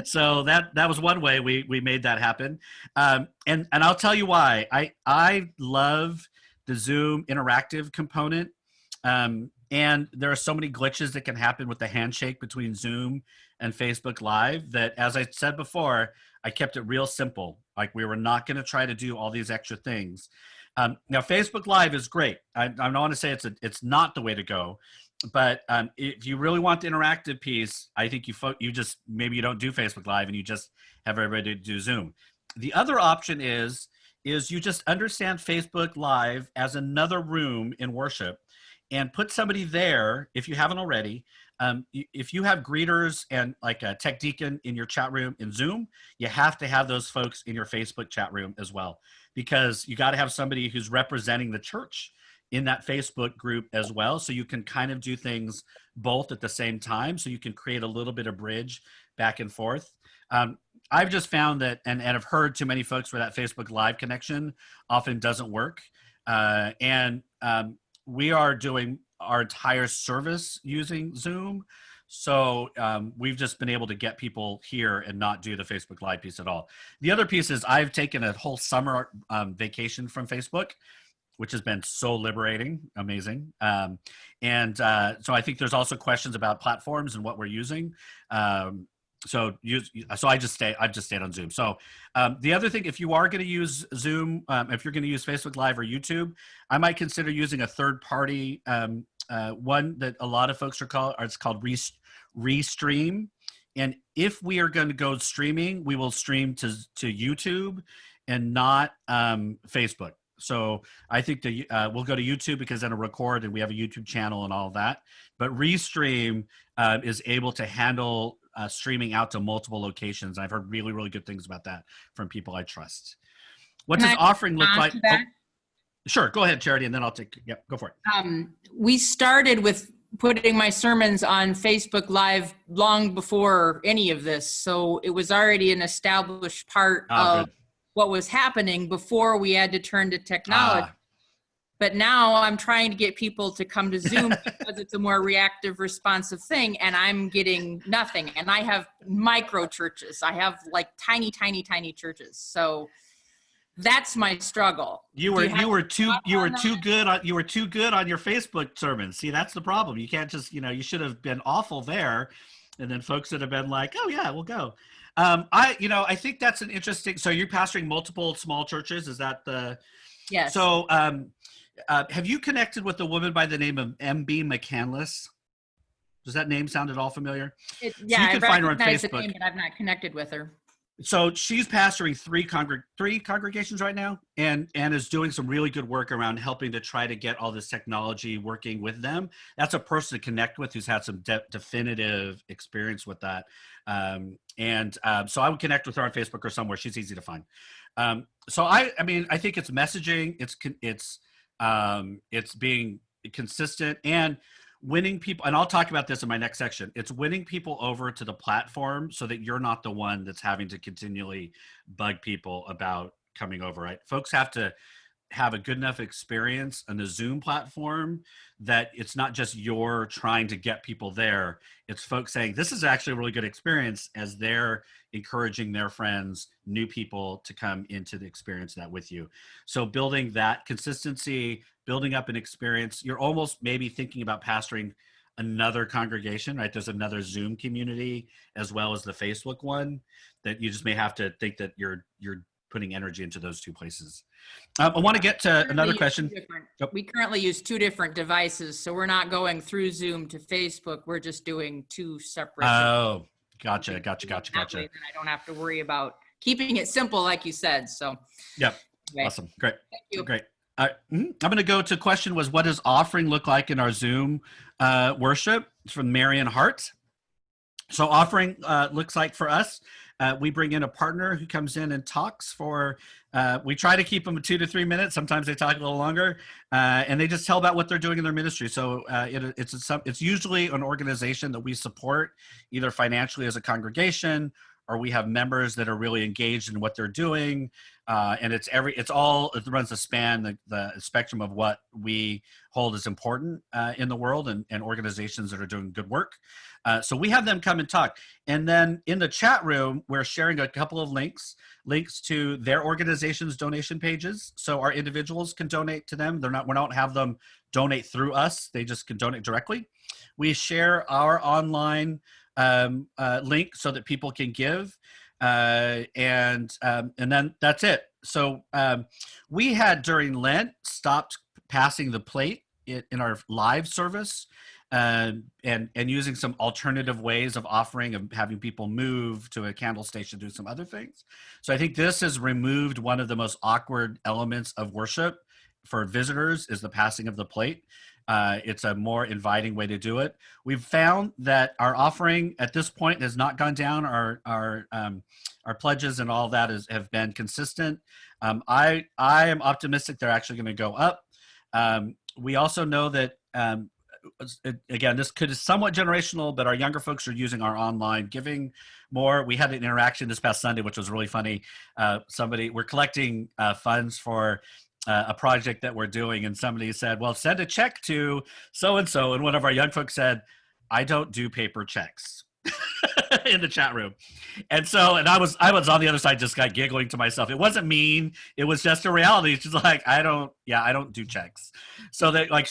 So that was one way we made that happen. And I'll tell you why. I love the Zoom interactive component. And there are so many glitches that can happen with the handshake between Zoom and Facebook Live that, as I said before, I kept it real simple. Like we were not going to try to do all these extra things. Now, Facebook Live is great. I don't want to say it's not the way to go, but if you really want the interactive piece, I think you just maybe you don't do Facebook Live and you just have everybody do Zoom. The other option is you just understand Facebook Live as another room in worship. And put somebody there, if you haven't already. If you have greeters and like a tech deacon in your chat room in Zoom, you have to have those folks in your Facebook chat room as well, because you got to have somebody who's representing the church in that Facebook group as well. So you can kind of do things both at the same time. So you can create a little bit of bridge back and forth. I've just found that, and I've heard too many folks where that Facebook Live connection often doesn't work. We are doing our entire service using Zoom. So we've just been able to get people here and not do the Facebook Live piece at all. The other piece is I've taken a whole summer vacation from Facebook, which has been so liberating, amazing. So I think there's also questions about platforms and what we're using. So I've just stayed on Zoom. So the other thing, if you are going to use Zoom, if you're going to use Facebook Live or YouTube, I might consider using a third party one that a lot of folks it's called Restream. And if we are going to go streaming, we will stream to YouTube and not Facebook. So I think we'll go to YouTube because then it'll record and we have a YouTube channel and all of that. But Restream is able to handle streaming out to multiple locations. I've heard really, really good things about that from people I trust. What does offering look like? Oh, sure, go ahead, Charity, and then I'll go for it. We started with putting my sermons on Facebook Live long before any of this. So it was already an established part of what was happening before we had to turn to technology. But now I'm trying to get people to come to Zoom because it's a more reactive, responsive thing, and I'm getting nothing. And I have micro churches. I have like tiny, tiny, tiny churches. So that's my struggle. You were too good on your Facebook sermons. See, that's the problem. You can't just, you should have been awful there, and then folks would have been like, oh yeah, we'll go. I think that's an interesting. So you're pastoring multiple small churches. Is that the? Yes. So have you connected with a woman by the name of MB McCandless? Does that name sound at all familiar? Yeah, so you can find her on Facebook. The name, but I've not connected with her. So she's pastoring three congregations right now, and is doing some really good work around helping to try to get all this technology working with them. That's a person to connect with who's had some definitive experience with that. So I would connect with her on Facebook or somewhere. She's easy to find. So I think it's messaging. It's being consistent and winning people, and I'll talk about this in my next section. It's winning people over to the platform so that you're not the one that's having to continually bug people about coming over, right? Folks have to have a good enough experience on the Zoom platform that it's not just you're trying to get people there. It's folks saying, this is actually a really good experience, as they're encouraging their friends, new people, to come into the experience that with you. So building that consistency, building up an experience, you're almost maybe thinking about pastoring another congregation, right? There's another Zoom community as well as the Facebook one, that you just may have to think that you're putting energy into those two places. I want to get to another question. We currently use two different devices, so we're not going through Zoom to Facebook. We're just doing two separate. Oh, gotcha. Then I don't have to worry about keeping it simple, like you said. So. Yep. Okay. Awesome. Great. Thank you. Great. I'm going to go to question was, what does offering look like in our Zoom worship? It's from Marion Hart. So offering looks like for us, we bring in a partner who comes in and talks for, we try to keep them 2 to 3 minutes. Sometimes they talk a little longer, and they just tell about what they're doing in their ministry. So it's usually an organization that we support either financially as a congregation, or we have members that are really engaged in what they're doing. And it runs the span, the spectrum of what we hold as important in the world, and organizations that are doing good work. So we have them come and talk. And then in the chat room, we're sharing a couple of links to their organization's donation pages. So our individuals can donate to them. We don't have them donate through us. They just can donate directly. We share our online link so that people can give. And then that's it. So we had during Lent stopped passing the plate in our live service, and using some alternative ways of offering, of having people move to a candle station, do some other things. So I think this has removed one of the most awkward elements of worship for visitors, is the passing of the plate. It's a more inviting way to do it. We've found that our offering at this point has not gone down. Our pledges and all that have been consistent. I am optimistic they're actually going to go up. We also know that, again, this could be somewhat generational, but our younger folks are using our online giving more. We had an interaction this past Sunday, which was really funny. We're collecting funds for a project that we're doing, and somebody said, well, send a check to so-and-so. And one of our young folks said, I don't do paper checks. In the chat room. And I was on the other side, just got giggling to myself. It wasn't mean. It was just a reality. It's just like, I don't do checks. So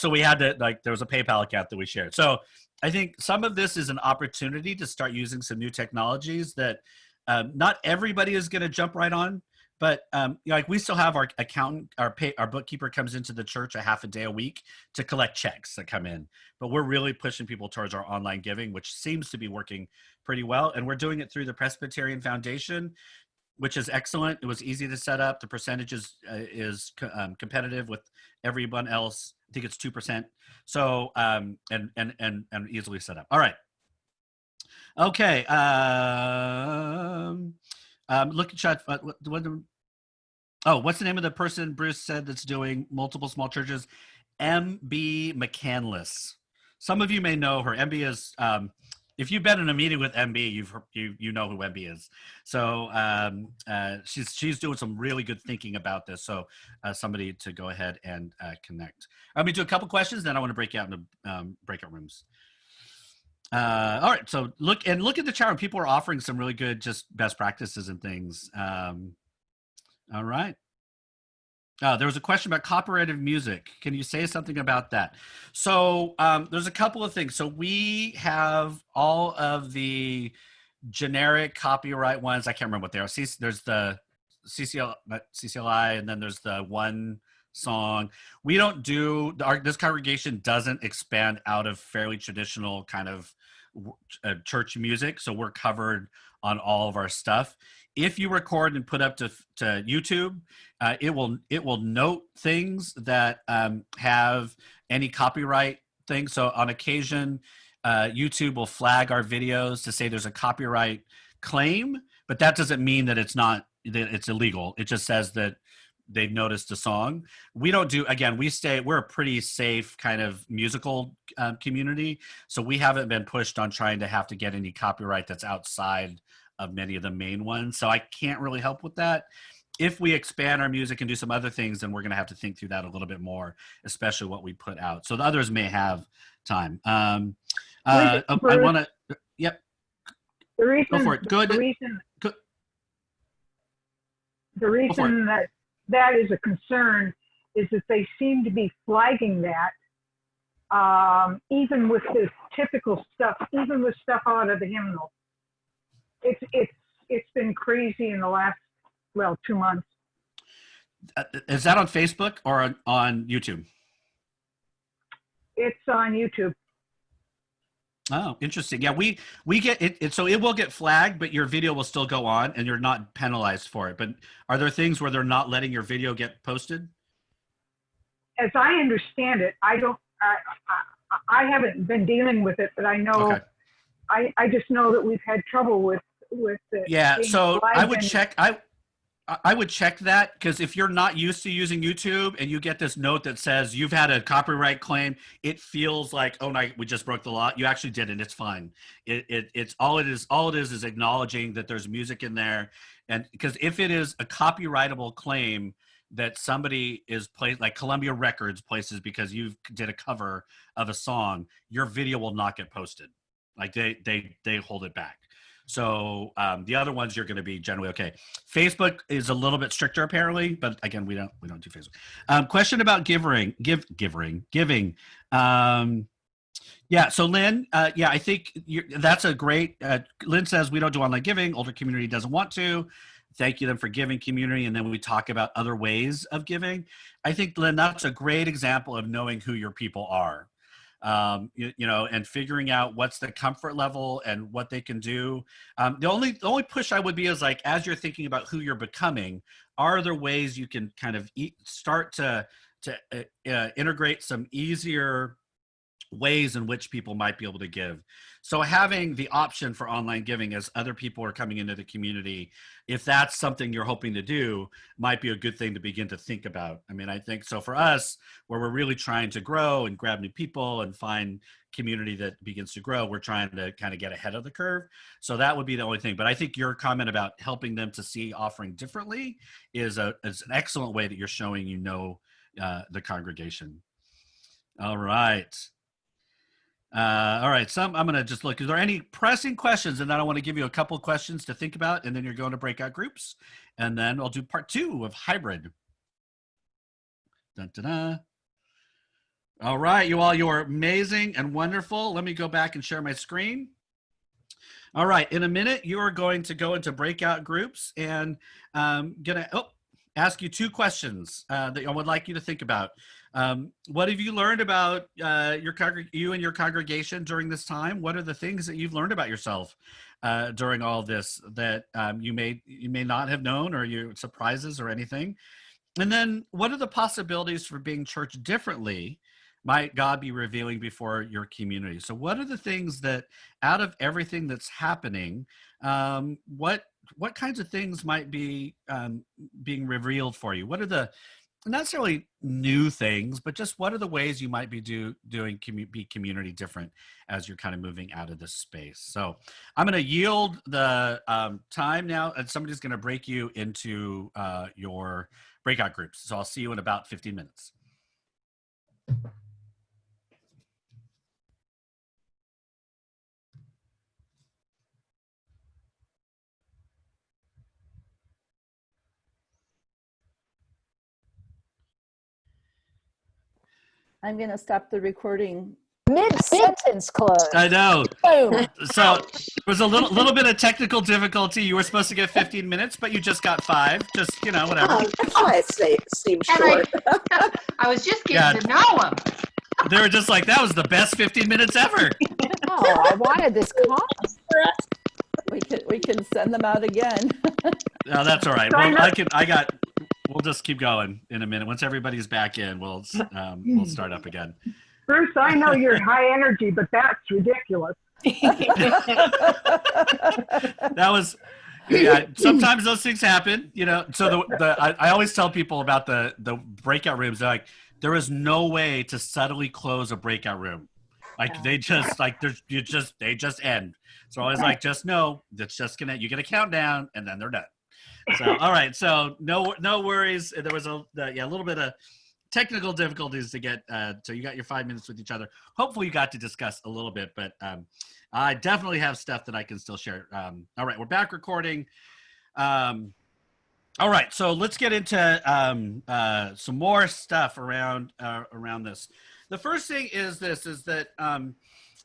we had to, there was a PayPal account that we shared. So I think some of this is an opportunity to start using some new technologies that not everybody is going to jump right on. But we still have our accountant, our bookkeeper comes into the church a half a day a week to collect checks that come in. But we're really pushing people towards our online giving, which seems to be working pretty well. And we're doing it through the Presbyterian Foundation, which is excellent. It was easy to set up. The percentage is competitive with everyone else. I think it's 2%. So and easily set up. All right. Okay. Look at chat. What's the name of the person Bruce said that's doing multiple small churches? MB McCandless. Some of you may know her. MB is if you've been in a meeting with MB, you know who MB is. So she's doing some really good thinking about this. So somebody to go ahead and connect. I'm gonna do a couple questions, then I want to break out into breakout rooms. All right, so look at the chat room. People are offering some really good just best practices and things. All right. There was a question about copyrighted music. Can you say something about that? So there's a couple of things. So we have all of the generic copyright ones. I can't remember what they are. There's the CCLI, and then there's the one song. We don't do, this congregation doesn't expand out of fairly traditional kind of church music. So we're covered on all of our stuff. If you record and put up to YouTube, it will note things that have any copyright things. So on occasion, YouTube will flag our videos to say there's a copyright claim, but that doesn't mean that it's illegal. It just says that they've noticed a song. We don't do, again, we're a pretty safe kind of musical community. So we haven't been pushed on trying to have to get any copyright that's outside of many of the main ones. So I can't really help with that. If we expand our music and do some other things, then we're going to have to think through that a little bit more, especially what we put out. So the others may have time. I want to, yep. The reason, Go for it. Good. The reason that is a concern is that they seem to be flagging that, even with this typical stuff, even with stuff out of the hymnal. It's been crazy in the last, 2 months. Is that on Facebook or on YouTube? It's on YouTube. Oh, interesting. Yeah, we get it. So it will get flagged, but your video will still go on and you're not penalized for it. But are there things where they're not letting your video get posted? As I understand it, I haven't been dealing with it, but I know, okay. I just know that we've had trouble with it. Yeah, so I would check. I would check that, because if you're not used to using YouTube and you get this note that says you've had a copyright claim, it feels like, oh no, we just broke the law. You actually didn't. It's fine. It's all it is acknowledging that there's music in there, and because if it is a copyrightable claim that somebody is placed, like Columbia Records places because you did a cover of a song, your video will not get posted. Like they hold it back. So the other ones you're going to be generally okay. Facebook is a little bit stricter apparently, but again, we don't do Facebook. Question about giving. Yeah. So Lynn, yeah, I think that's a great. Lynn says we don't do online giving. Older community doesn't want to. Thank you then for giving community, and then we talk about other ways of giving. I think Lynn, that's a great example of knowing who your people are. And figuring out what's the comfort level and what they can do. The only push I would be is like, as you're thinking about who you're becoming, are there ways you can kind of start to integrate some easier ways in which people might be able to give. So having the option for online giving as other people are coming into the community, if that's something you're hoping to do, might be a good thing to begin to think about. I mean, I think so for us, where we're really trying to grow and grab new people and find community that begins to grow, we're trying to kind of get ahead of the curve. So that would be the only thing. But I think your comment about helping them to see offering differently is an excellent way that you're showing the congregation. All right. All right, I'm going to just look. Is there any pressing questions? And then I want to give you a couple of questions to think about, and then you're going to breakout groups. And then I'll do part 2 of hybrid. Dun, dun, dun. All right, you all, you're amazing and wonderful. Let me go back and share my screen. All right, in a minute, you are going to go into breakout groups, and I'm going to ask you 2 questions that I would like you to think about. What have you learned about you and your congregation during this time? What are the things that you've learned about yourself during all this that you may not have known, or your surprises or anything? And then what are the possibilities for being church differently might God be revealing before your community? So what are the things that, out of everything that's happening, what kinds of things might be being revealed for you? What are the not necessarily new things, but just what are the ways you might be doing be community different as you're kind of moving out of this space. So I'm going to yield the time now, and somebody's going to break you into your breakout groups. So I'll see you in about 15 minutes. I'm going to stop the recording mid-sentence close. I know. Boom. So there was a little bit of technical difficulty. You were supposed to get 15 minutes, but you just got 5. Just, whatever. Oh, that's why it seems short. I was just getting to know him. They were just like, that was the best 15 minutes ever. Oh, I wanted this call for us. We can send them out again. No, that's all right. Well, we'll just keep going in a minute. Once everybody's back in, we'll start up again. Bruce, I know you're high energy, but that's ridiculous. That was, sometimes those things happen, So I always tell people about the breakout rooms. They're like, there is no way to subtly close a breakout room. Like they just they just end. So I was like, just know that's just you get a countdown and then they're done. So all right, so no worries. There was a little bit of technical difficulties to get. So you got your 5 minutes with each other. Hopefully you got to discuss a little bit, but I definitely have stuff that I can still share. All right, we're back recording. All right, so let's get into some more stuff around this. The first thing is that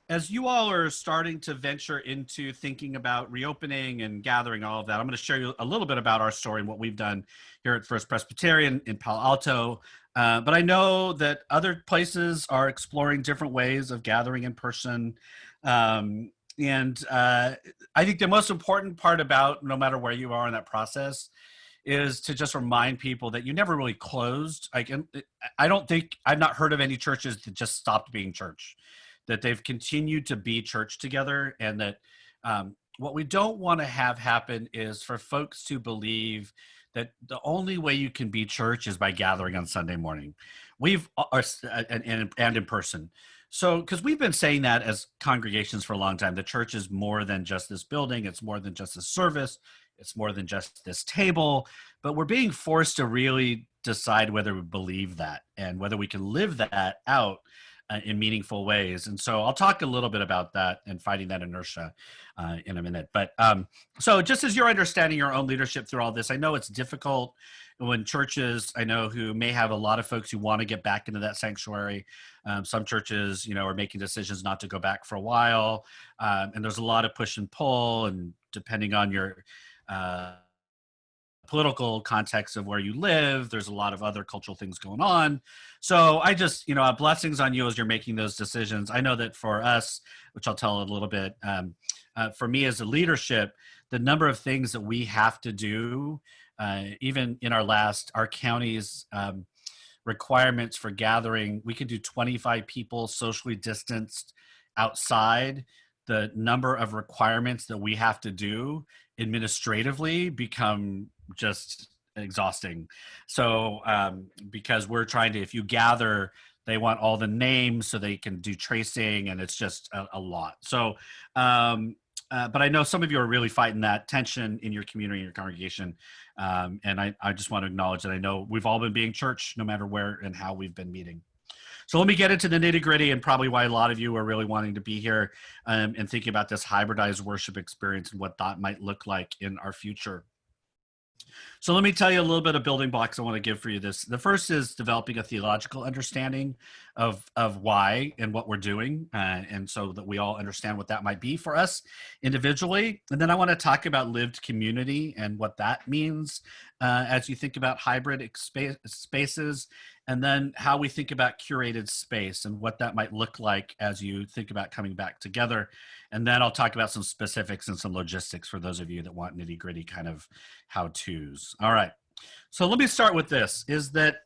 as you all are starting to venture into thinking about reopening and gathering all of that, I'm going to share you a little bit about our story and what we've done here at First Presbyterian in Palo Alto. But I know that other places are exploring different ways of gathering in person. And I think the most important part about no matter where you are in that process is to just remind people that you never really closed. I've not heard of any churches that just stopped being church, that they've continued to be church together. And that what we don't want to have happen is for folks to believe that the only way you can be church is by gathering on Sunday morning. And in person. So, because we've been saying that as congregations for a long time, the church is more than just this building. It's more than just a service. It's more than just this table, but we're being forced to really decide whether we believe that and whether we can live that out in meaningful ways. And so I'll talk a little bit about that and fighting that inertia in a minute. But so just as you're understanding your own leadership through all this, I know it's difficult when churches, I know, who may have a lot of folks who want to get back into that sanctuary. Some churches, are making decisions not to go back for a while. And there's a lot of push and pull, and depending on your political context of where you live, there's a lot of other cultural things going on. So I just, blessings on you as you're making those decisions. I know that for us, which I'll tell a little bit, for me as a leadership, the number of things that we have to do, even in our county's requirements for gathering, we can do 25 people socially distanced outside. The number of requirements that we have to do administratively become just exhausting. So because we're trying to, if you gather, they want all the names so they can do tracing, and it's just a lot. So but I know some of you are really fighting that tension in your community, in your congregation. And I just want to acknowledge that I know we've all been being church no matter where and how we've been meeting. So let me get into the nitty-gritty, and probably why a lot of you are really wanting to be here and thinking about this hybridized worship experience and what that might look like in our future. So let me tell you a little bit of building blocks I want to give for you this. The first is developing a theological understanding of why and what we're doing, and so that we all understand what that might be for us individually. And then I want to talk about lived community and what that means as you think about hybrid spaces, and then how we think about curated space and what that might look like as you think about coming back together. And then I'll talk about some specifics and some logistics for those of you that want nitty-gritty kind of how-tos. All right. So let me start with this, is that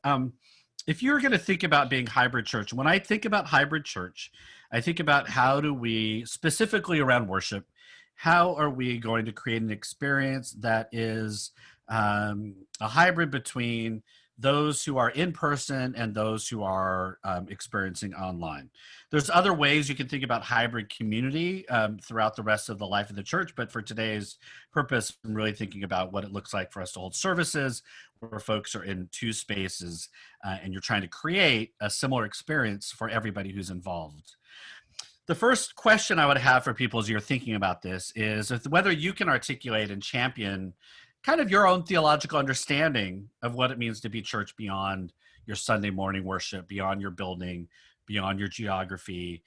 if you're going to think about being hybrid church, when I think about hybrid church, I think about how do we, specifically around worship, how are we going to create an experience that is a hybrid between those who are in person and those who are experiencing online. There's other ways you can think about hybrid community throughout the rest of the life of the church, but for today's purpose, I'm really thinking about what it looks like for us to hold services where folks are in two spaces and you're trying to create a similar experience for everybody who's involved. The first question I would have for people as you're thinking about this is whether you can articulate and champion kind of your own theological understanding of what it means to be church beyond your Sunday morning worship, beyond your building, beyond your geography.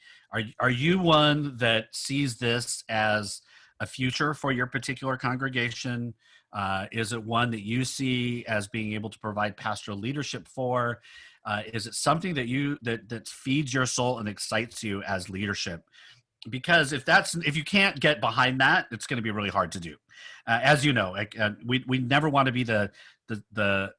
Are you one that sees this as a future for your particular congregation? Is it one that you see as being able to provide pastoral leadership for? Is it something that that feeds your soul and excites you as leadership? Because if you can't get behind that, it's going to be really hard to do. As you know, we never want to be the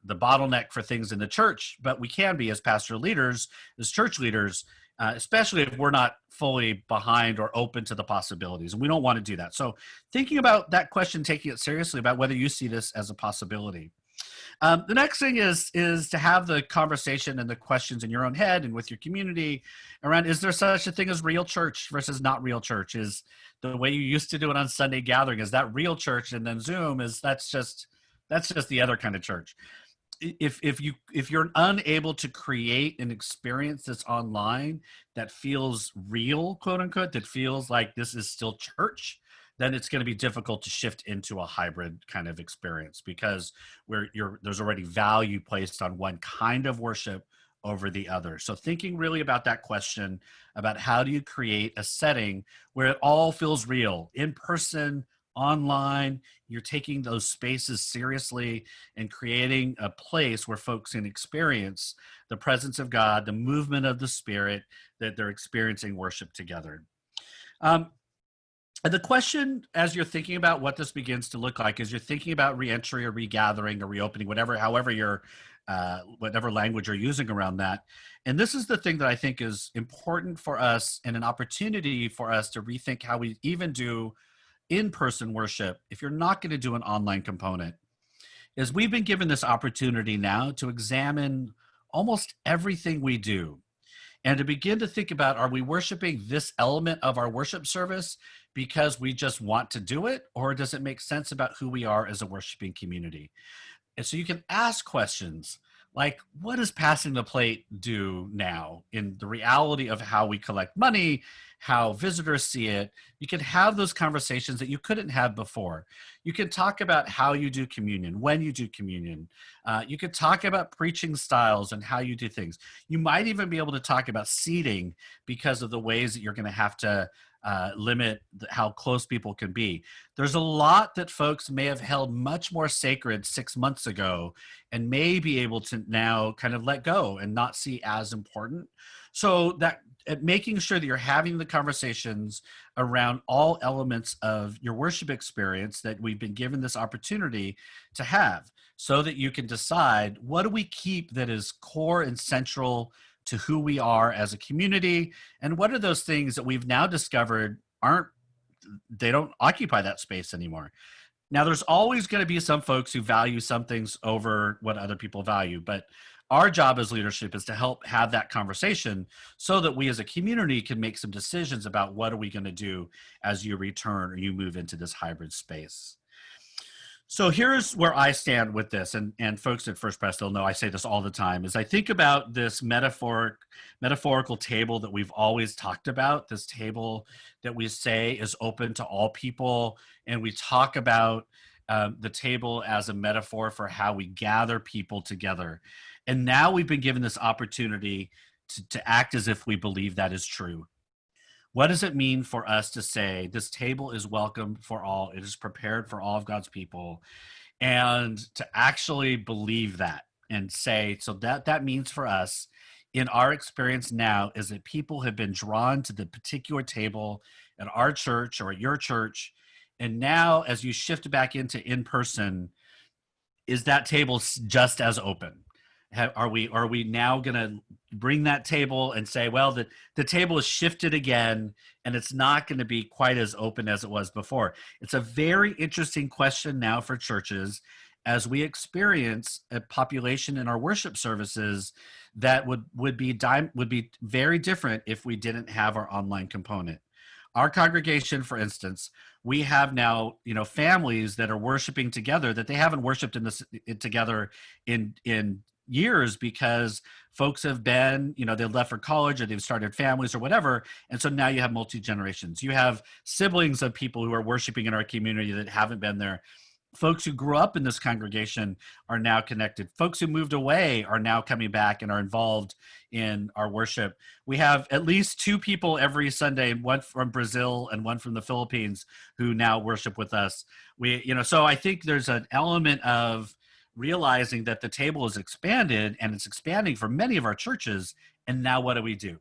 bottleneck for things in the church, but we can be as pastoral leaders, as church leaders, especially if we're not fully behind or open to the possibilities. And we don't want to do that. So thinking about that question, taking it seriously about whether you see this as a possibility. The next thing is to have the conversation and the questions in your own head and with your community around, is there such a thing as real church versus not real church? Is the way you used to do it on Sunday gathering, is that real church? And then Zoom that's just the other kind of church. If you're unable to create an experience that's online that feels real, quote unquote, that feels like this is still church, then it's going to be difficult to shift into a hybrid kind of experience because there's already value placed on one kind of worship over the other. So thinking really about that question about how do you create a setting where it all feels real, in person, online, you're taking those spaces seriously and creating a place where folks can experience the presence of God, the movement of the Spirit, that they're experiencing worship together. And the question, as you're thinking about what this begins to look like, is you're thinking about reentry or regathering or reopening, however whatever language you're using around that. And this is the thing that I think is important for us and an opportunity for us to rethink how we even do in-person worship if you're not going to do an online component. Is we've been given this opportunity now to examine almost everything we do and to begin to think about, are we worshiping this element of our worship service because we just want to do it, or does it make sense about who we are as a worshiping community? And so you can ask questions like, what does passing the plate do now in the reality of how we collect money, how visitors see it? You can have those conversations that you couldn't have before. You can talk about how you do communion, when you do communion. You could talk about preaching styles and how you do things. You might even be able to talk about seating because of the ways that you're going to have to limit how close people can be. There's a lot that folks may have held much more sacred 6 months ago and may be able to now kind of let go and not see as important. So that making sure that you're having the conversations around all elements of your worship experience that we've been given this opportunity to have, so that you can decide, what do we keep that is core and central to who we are as a community, and what are those things that we've now discovered they don't occupy that space anymore. Now, there's always going to be some folks who value some things over what other people value, but our job as leadership is to help have that conversation so that we as a community can make some decisions about what are we going to do as you return or you move into this hybrid space. So here's where I stand with this, and folks at First Press, they'll know I say this all the time, is I think about this metaphorical table that we've always talked about, this table that we say is open to all people, and we talk about the table as a metaphor for how we gather people together. And now we've been given this opportunity to act as if we believe that is true. What does it mean for us to say this table is welcome for all, it is prepared for all of God's people, and to actually believe that and say, so that means for us in our experience now is that people have been drawn to the particular table at our church or at your church. And now as you shift back into in-person, is that table just as open? Are we now going to bring that table and say, well, the table is shifted again, and it's not going to be quite as open as it was before? It's a very interesting question now for churches, as we experience a population in our worship services that would be very different if we didn't have our online component. Our congregation, for instance, we have now, families that are worshiping together that they haven't worshiped together in years, because folks have been, they've left for college or they've started families or whatever. And so now you have multi-generations. You have siblings of people who are worshiping in our community that haven't been there. Folks who grew up in this congregation are now connected. Folks who moved away are now coming back and are involved in our worship. We have at least 2 people every Sunday, one from Brazil and one from the Philippines, who now worship with us. So I think there's an element of realizing that the table is expanded, and it's expanding for many of our churches. And now what do we do?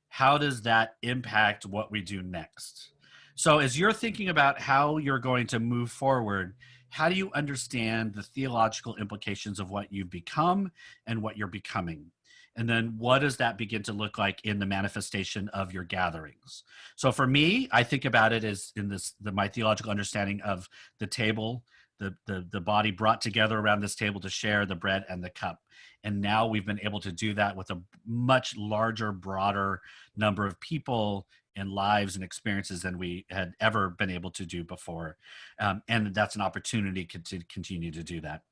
How does that impact what we do next? So as you're thinking about how you're going to move forward, how do you understand the theological implications of what you've become and what you're becoming? And then what does that begin to look like in the manifestation of your gatherings? So for me, I think about it as in my theological understanding of the table, the body brought together around this table to share the bread and the cup. And now we've been able to do that with a much larger, broader number of people and lives and experiences than we had ever been able to do before. And that's an opportunity to continue to do that.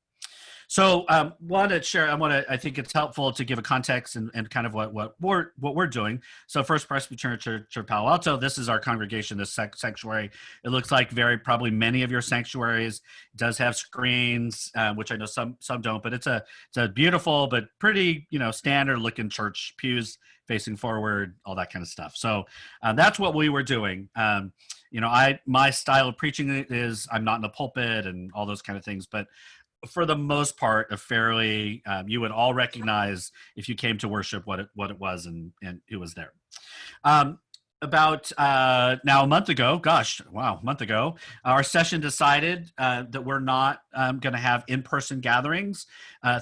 So I think it's helpful to give a context and kind of what we're doing. So First Presbyterian Church of Palo Alto, this is our congregation, this sanctuary. It looks like probably many of your sanctuaries. It does have screens, which I know some don't, but it's a beautiful but pretty, standard looking church, pews facing forward, all that kind of stuff. So that's what we were doing. My style of preaching is I'm not in the pulpit and all those kind of things, but for the most part, a fairly, you would all recognize if you came to worship what it was and it was there. About now a month ago, our session decided that we're not going to have in-person gatherings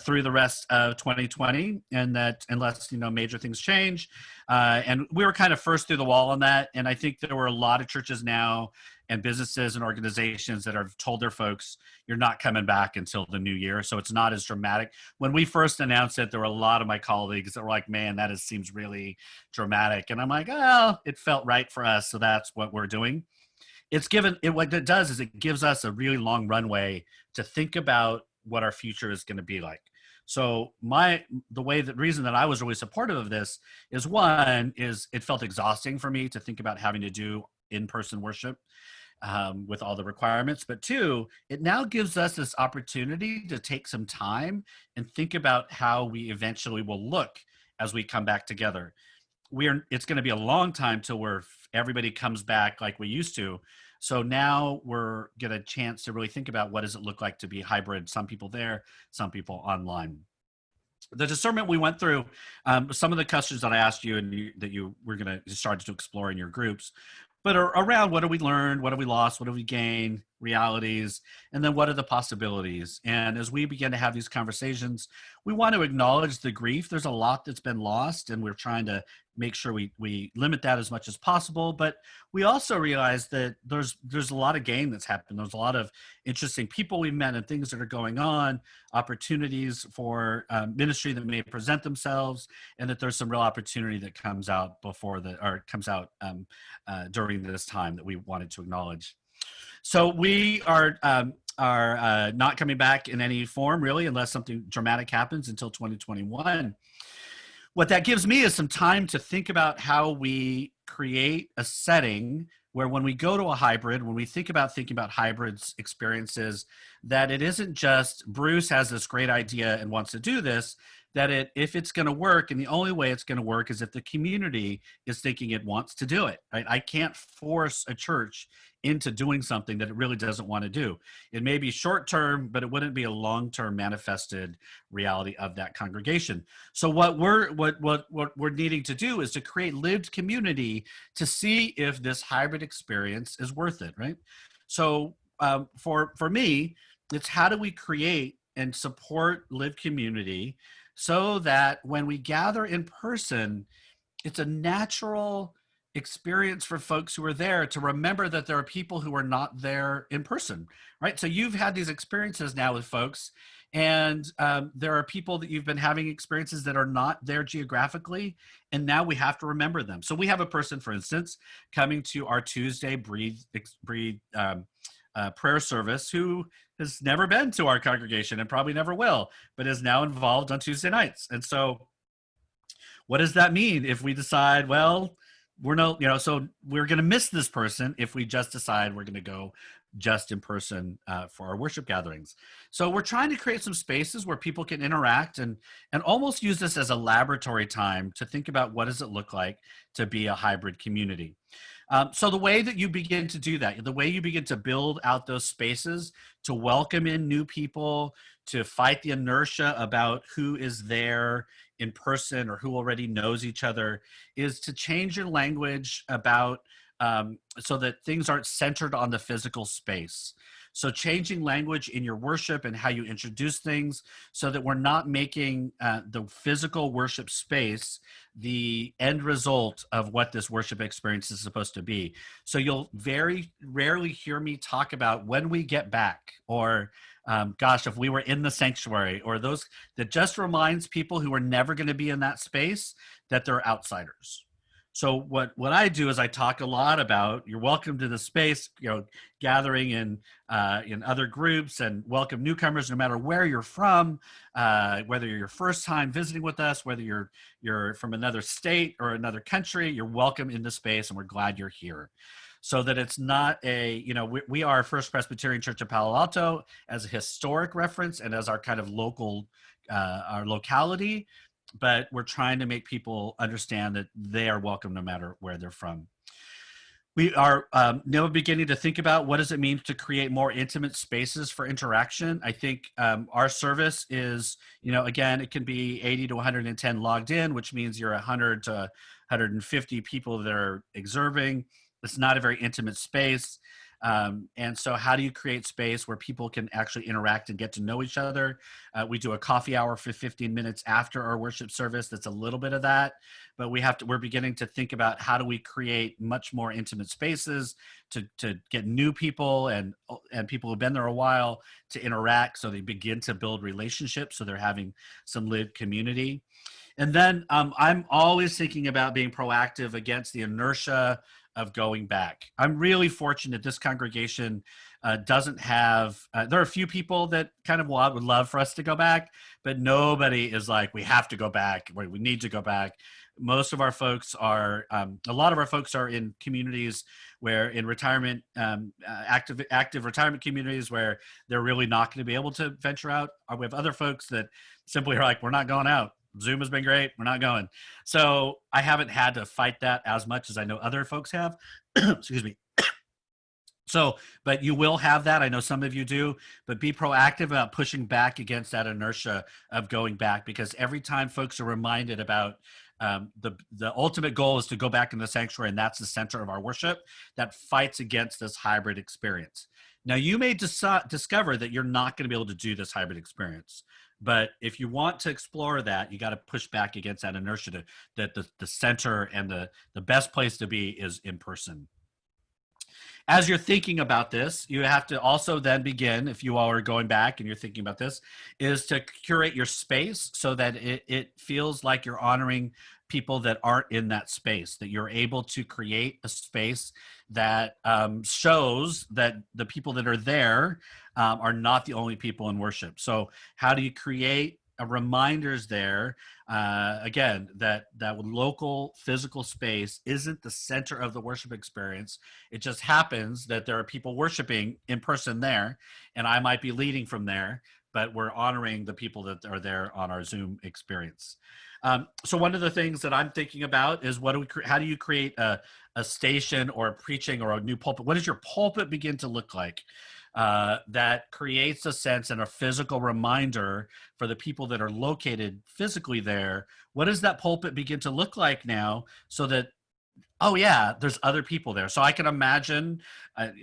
through the rest of 2020, and that unless major things change, and we were kind of first through the wall on that. And I think there were a lot of churches now and businesses and organizations that have told their folks, you're not coming back until the new year. So it's not as dramatic. When we first announced it, there were a lot of my colleagues that were like, man, that seems really dramatic. And I'm like, oh, it felt right for us. So that's what we're doing. What it does is it gives us a really long runway to think about what our future is going to be like. So the reason that I was really supportive of this is it felt exhausting for me to think about having to do in-person worship with all the requirements. But 2, it now gives us this opportunity to take some time and think about how we eventually will look as we come back together. It's going to be a long time till everybody comes back like we used to. So now we're get a chance to really think about what does it look like to be hybrid, some people there, some people online. The discernment we went through, some of the questions that I asked you and that you were going to start to explore in your groups, but around what have we learned, what have we lost, what have we gained, realities, and then what are the possibilities? And as we begin to have these conversations, we want to acknowledge the grief. There's a lot that's been lost, and we're trying to make sure we limit that as much as possible. But we also realize that there's a lot of gain that's happened. There's a lot of interesting people we've met and things that are going on, opportunities for ministry that may present themselves, and that there's some real opportunity that comes out during this time that we wanted to acknowledge. So we are not coming back in any form, really, unless something dramatic happens until 2021. What that gives me is some time to think about how we create a setting where when we go to a hybrid, when we think about hybrids experiences, that it isn't just Bruce has this great idea and wants to do this, that if it's going to work, and the only way it's going to work is if the community is thinking it wants to do it, right? I can't force a church into doing something that it really doesn't want to do. It may be short-term, but it wouldn't be a long-term manifested reality of that congregation. So what we're needing to do is to create lived community to see if this hybrid experience is worth it, right? So for me, it's how do we create and support lived community so that when we gather in person, it's a natural experience for folks who are there to remember that there are people who are not there in person, right? So you've had these experiences now with folks, and there are people that you've been having experiences that are not there geographically, and now we have to remember them. So we have a person, for instance, coming to our Tuesday Breathe prayer service who has never been to our congregation and probably never will, but is now involved on Tuesday nights. And so what does that mean if we decide, well, so we're going to miss this person if we just decide we're going to go just in person for our worship gatherings. So we're trying to create some spaces where people can interact and almost use this as a laboratory time to think about what does it look like to be a hybrid community. So the way that you begin to do that, the way you begin to build out those spaces to welcome in new people, to fight the inertia about who is there in person or who already knows each other, is to change your language about so that things aren't centered on the physical space. So changing language in your worship and how you introduce things so that we're not making the physical worship space the end result of what this worship experience is supposed to be. So you'll very rarely hear me talk about when we get back, or gosh, if we were in the sanctuary, or those that just reminds people who are never going to be in that space that they're outsiders. So what I do is I talk a lot about you're welcome to the space, gathering in other groups, and welcome newcomers no matter where you're from, whether you're your first time visiting with us, whether you're from another state or another country, you're welcome in the space, and we're glad you're here. So that it's not we are First Presbyterian Church of Palo Alto as a historic reference and as our kind of local, our locality, but we're trying to make people understand that they are welcome no matter where they're from. We are now beginning to think about what does it mean to create more intimate spaces for interaction. I think our service is, again, it can be 80 to 110 logged in, which means you're 100 to 150 people that are observing. It's not a very intimate space. And so how do you create space where people can actually interact and get to know each other? We do a coffee hour for 15 minutes after our worship service. That's a little bit of that, but we're beginning to think about how do we create much more intimate spaces to get new people and people who've been there a while to interact, so they begin to build relationships, so they're having some lived community. And then I'm always thinking about being proactive against the inertia of going back. I'm really fortunate this congregation doesn't have, there are a few people that kind of would love for us to go back, but nobody is like, we have to go back, we need to go back. Most of our folks are, a lot of our folks are in communities where in retirement, active retirement communities where they're really not going to be able to venture out. We have other folks that simply are like, we're not going out. Zoom has been great. We're not going. So I haven't had to fight that as much as I know other folks have. Excuse me. So, but you will have that. I know some of you do, but be proactive about pushing back against that inertia of going back, because every time folks are reminded about the ultimate goal is to go back in the sanctuary, and that's the center of our worship, that fights against this hybrid experience. Now, you may discover that you're not going to be able to do this hybrid experience. But if you want to explore that, you got to push back against that inertia that the center and the best place to be is in person. As you're thinking about this, you have to also then begin, if you all are going back and you're thinking about this, is to curate your space so that it feels like you're honoring people that aren't in that space, that you're able to create a space that shows that the people that are there are not the only people in worship. So how do you create reminders there, again, that local physical space isn't the center of the worship experience. It just happens that there are people worshiping in person there, and I might be leading from there, but we're honoring the people that are there on our Zoom experience. So one of the things that I'm thinking about is how do you create a station or a preaching or a new pulpit? What does your pulpit begin to look like? That creates a sense and a physical reminder for the people that are located physically there. What does that pulpit begin to look like now, so that, oh yeah, there's other people there. So I can imagine,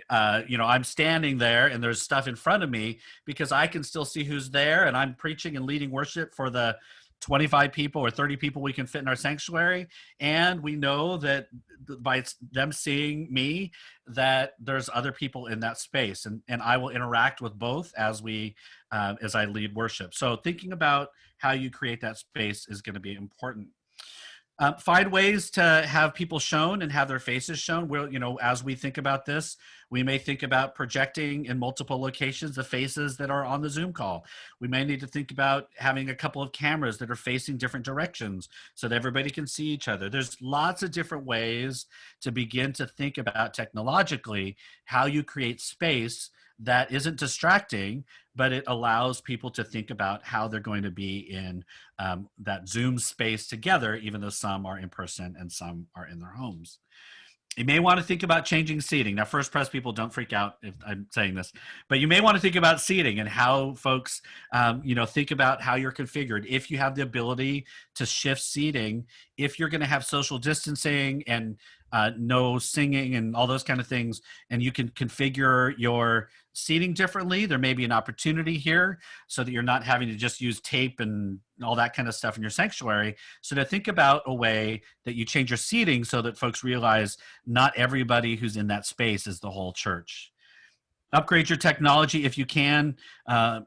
I'm standing there and there's stuff in front of me because I can still see who's there, and I'm preaching and leading worship for the 25 people or 30 people we can fit in our sanctuary. And we know that by them seeing me, that there's other people in that space, and I will interact with both as I lead worship. So thinking about how you create that space is going to be important. Find ways to have people shown and have their faces shown. We'll, as we think about this, we may think about projecting in multiple locations the faces that are on the Zoom call. We may need to think about having a couple of cameras that are facing different directions so that everybody can see each other. There's lots of different ways to begin to think about technologically how you create space that isn't distracting, but it allows people to think about how they're going to be in that Zoom space together, even though some are in person and some are in their homes. You may want to think about changing seating. Now, First Pres people, don't freak out if I'm saying this, but you may want to think about seating and how folks, think about how you're configured. If you have the ability to shift seating, if you're going to have social distancing and no singing and all those kind of things, and you can configure your seating differently, there may be an opportunity here so that you're not having to just use tape and all that kind of stuff in your sanctuary. So to think about a way that you change your seating so that folks realize not everybody who's in that space is the whole church. Upgrade your technology if you can.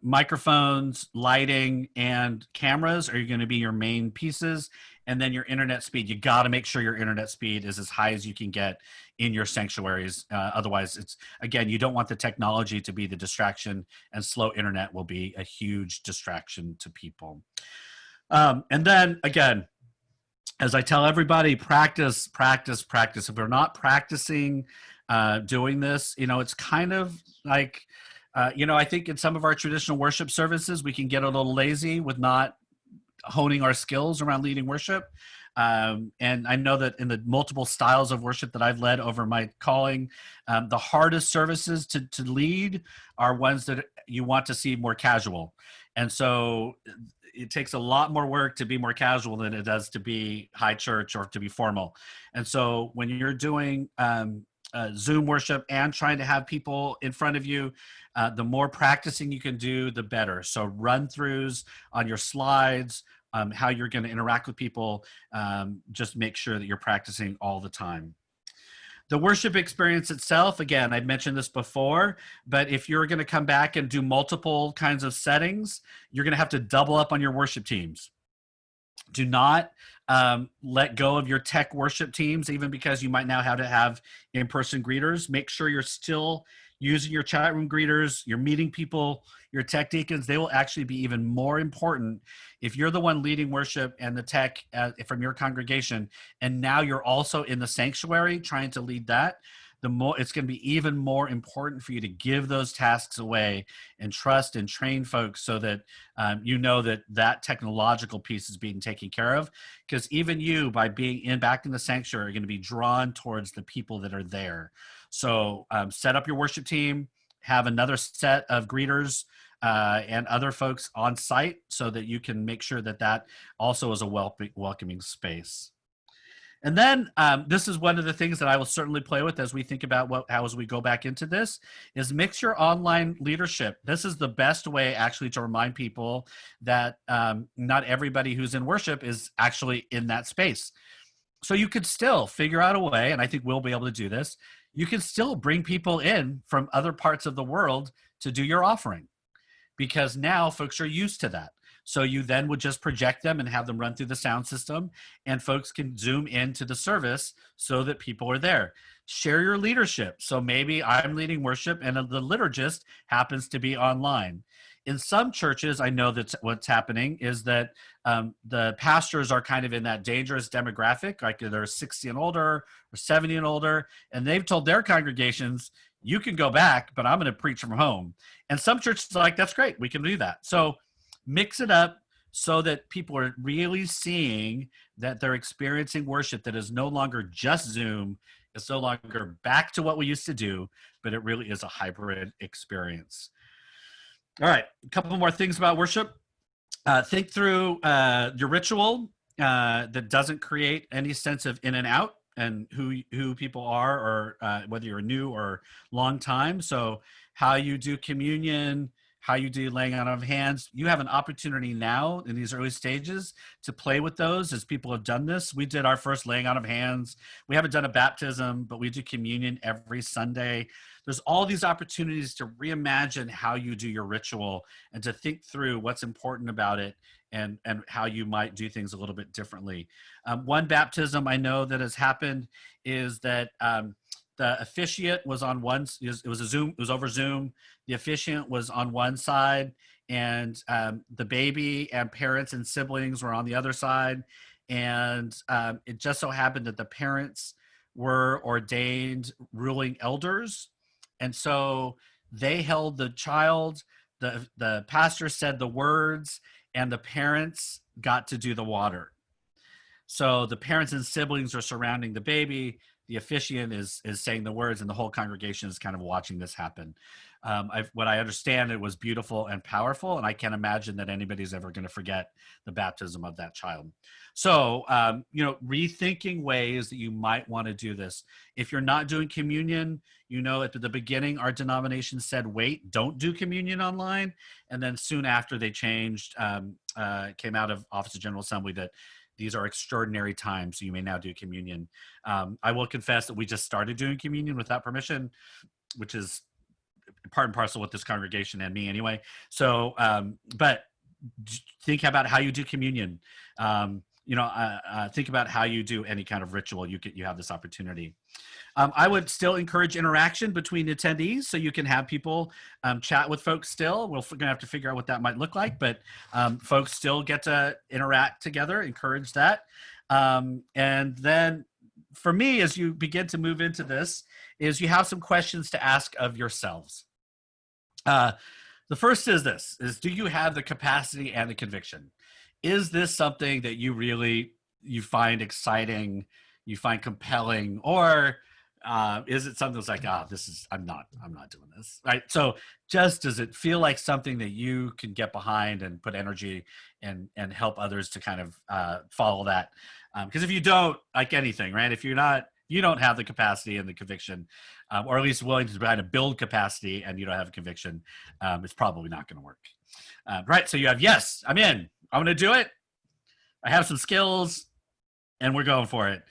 Microphones, lighting, and cameras are going to be your main pieces. And then your internet speed. You got to make sure your internet speed is as high as you can get in your sanctuaries. Otherwise, again, you don't want the technology to be the distraction, and slow internet will be a huge distraction to people. And then again, as I tell everybody, practice, practice, practice. If we're not practicing doing this, it's kind of like, I think in some of our traditional worship services, we can get a little lazy with not honing our skills around leading worship. And I know that in the multiple styles of worship that I've led over my calling, the hardest services to lead are ones that you want to see more casual. And so it takes a lot more work to be more casual than it does to be high church or to be formal. And so when you're doing Zoom worship and trying to have people in front of you, the more practicing you can do, the better. So run-throughs on your slides, how you're going to interact with people, just make sure that you're practicing all the time. The worship experience itself, again, I've mentioned this before, but if you're going to come back and do multiple kinds of settings, you're going to have to double up on your worship teams. Do not let go of your tech worship teams, even because you might now have to have in-person greeters. Make sure you're still using your chat room greeters, you're meeting people, your tech deacons. They will actually be even more important if you're the one leading worship and the tech from your congregation, and now you're also in the sanctuary trying to lead that. The more it's going to be even more important for you to give those tasks away and trust and train folks so that that technological piece is being taken care of. Because even you, by being back in the sanctuary, are going to be drawn towards the people that are there. So set up your worship team, have another set of greeters and other folks on site so that you can make sure that also is a welcoming space. And then this is one of the things that I will certainly play with as we think about as we go back into this, is mix your online leadership. This is the best way actually to remind people that not everybody who's in worship is actually in that space. So you could still figure out a way, and I think we'll be able to do this, you can still bring people in from other parts of the world to do your offering, because now folks are used to that. So you then would just project them and have them run through the sound system, and folks can zoom into the service so that people are there. Share your leadership. So maybe I'm leading worship and the liturgist happens to be online. In some churches, I know that what's happening is that the pastors are kind of in that dangerous demographic, like they're 60 and older or 70 and older, and they've told their congregations, you can go back, but I'm going to preach from home. And some churches are like, that's great, we can do that. So mix it up so that people are really seeing that they're experiencing worship that is no longer just Zoom. It's no longer back to what we used to do, but it really is a hybrid experience. All right, a couple more things about worship. Think through your ritual that doesn't create any sense of in and out and who people are, or whether you're new or long time. So how you do communion, how you do laying on of hands. You have an opportunity now in these early stages to play with those as people have done this. We did our first laying on of hands. We haven't done a baptism, but we do communion every Sunday. There's all these opportunities to reimagine how you do your ritual and to think through what's important about it and how you might do things a little bit differently. One baptism I know that has happened is that the officiant was on one, it was over Zoom. The officiant was on one side and the baby and parents and siblings were on the other side. And it just so happened that the parents were ordained ruling elders. And so they held the child, the pastor said the words, and the parents got to do the water. So the parents and siblings are surrounding the baby. The officiant is saying the words, and the whole congregation is kind of watching this happen. What I understand, it was beautiful and powerful, and I can't imagine that anybody's ever going to forget the baptism of that child. So, rethinking ways that you might want to do this. If you're not doing communion, at the beginning, our denomination said, wait, don't do communion online. And then soon after they changed, came out of Office of General Assembly that these are extraordinary times, so you may now do communion. I will confess that we just started doing communion without permission, which is part and parcel with this congregation and me anyway. So, but think about how you do communion. Think about how you do any kind of ritual. You have this opportunity. I would still encourage interaction between attendees, so you can have people chat with folks still. We're going to have to figure out what that might look like, but folks still get to interact together, encourage that. And then for me, as you begin to move into this, is you have some questions to ask of yourselves. The first is this, do you have the capacity and the conviction? Is this something that you find exciting, you find compelling, or is it something that's like, I'm not doing this, right? So just does it feel like something that you can get behind and put energy and help others to kind of follow that? Because if you don't, like anything, right? If you don't have the capacity and the conviction, or at least willing to try to build capacity and you don't have a conviction, it's probably not going to work. Right, so you have, yes, I'm in. I'm going to do it. I have some skills and we're going for it.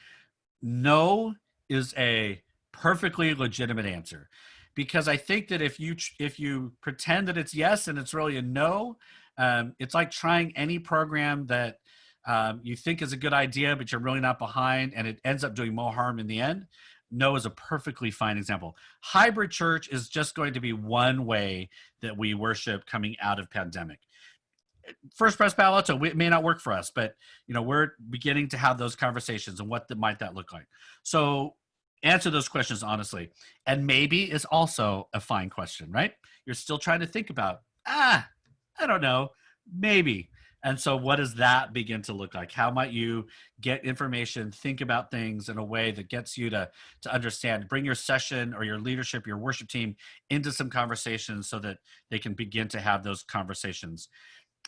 No is a perfectly legitimate answer, because I think that if you pretend that it's yes and it's really a no, it's like trying any program that you think is a good idea, but you're really not behind, and it ends up doing more harm in the end. No is a perfectly fine example. Hybrid church is just going to be one way that we worship coming out of pandemic. First Pres Palo Alto, it may not work for us, but we're beginning to have those conversations, and what might that look like? So answer those questions honestly. And maybe is also a fine question, right? You're still trying to think about, I don't know, maybe. And so what does that begin to look like? How might you get information, think about things in a way that gets you to understand, bring your session or your leadership, your worship team into some conversations so that they can begin to have those conversations.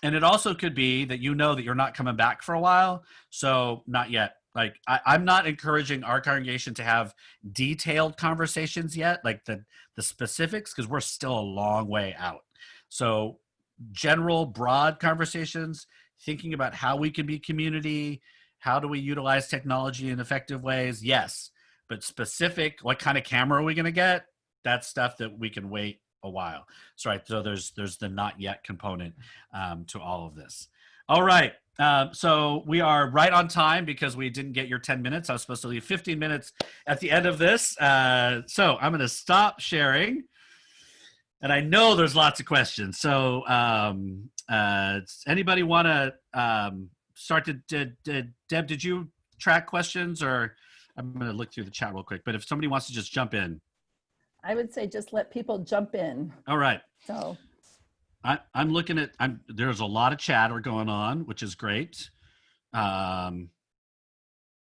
And it also could be that that you're not coming back for a while, so not yet. Like I'm not encouraging our congregation to have detailed conversations yet, like the specifics, because we're still a long way out. So general, broad conversations, thinking about how we can be community, how do we utilize technology in effective ways, yes. But specific, what kind of camera are we going to get? That's stuff that we can wait a while. So there's the not yet component to all of this. All right. So we are right on time because we didn't get your 10 minutes. I was supposed to leave 15 minutes at the end of this. So I'm going to stop sharing. And I know there's lots of questions. So anybody want to start to, Deb, did you track questions, or I'm going to look through the chat real quick, but if somebody wants to just jump in. I would say just let people jump in. All right. So I'm looking at, there's a lot of chatter going on, which is great. All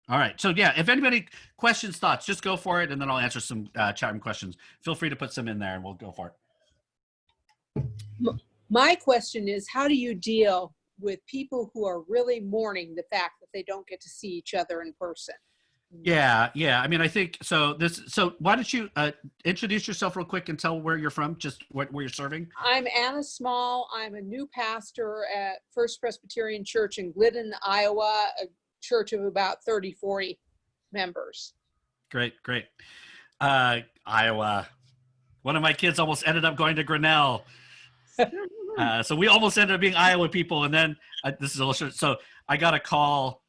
right. So yeah, if anybody questions, thoughts, just go for it. And then I'll answer some chat room questions. Feel free to put some in there and we'll go for it. My question is, how do you deal with people who are really mourning the fact that they don't get to see each other in person? Yeah. I mean, I think so. So why don't you introduce yourself real quick and tell where you're from, just where you're serving? I'm Anna Small. I'm a new pastor at First Presbyterian Church in Glidden, Iowa, a church of about 30, 40 members. Great. Iowa. One of my kids almost ended up going to Grinnell. So we almost ended up being Iowa people. And then this is a little short. So I got a call.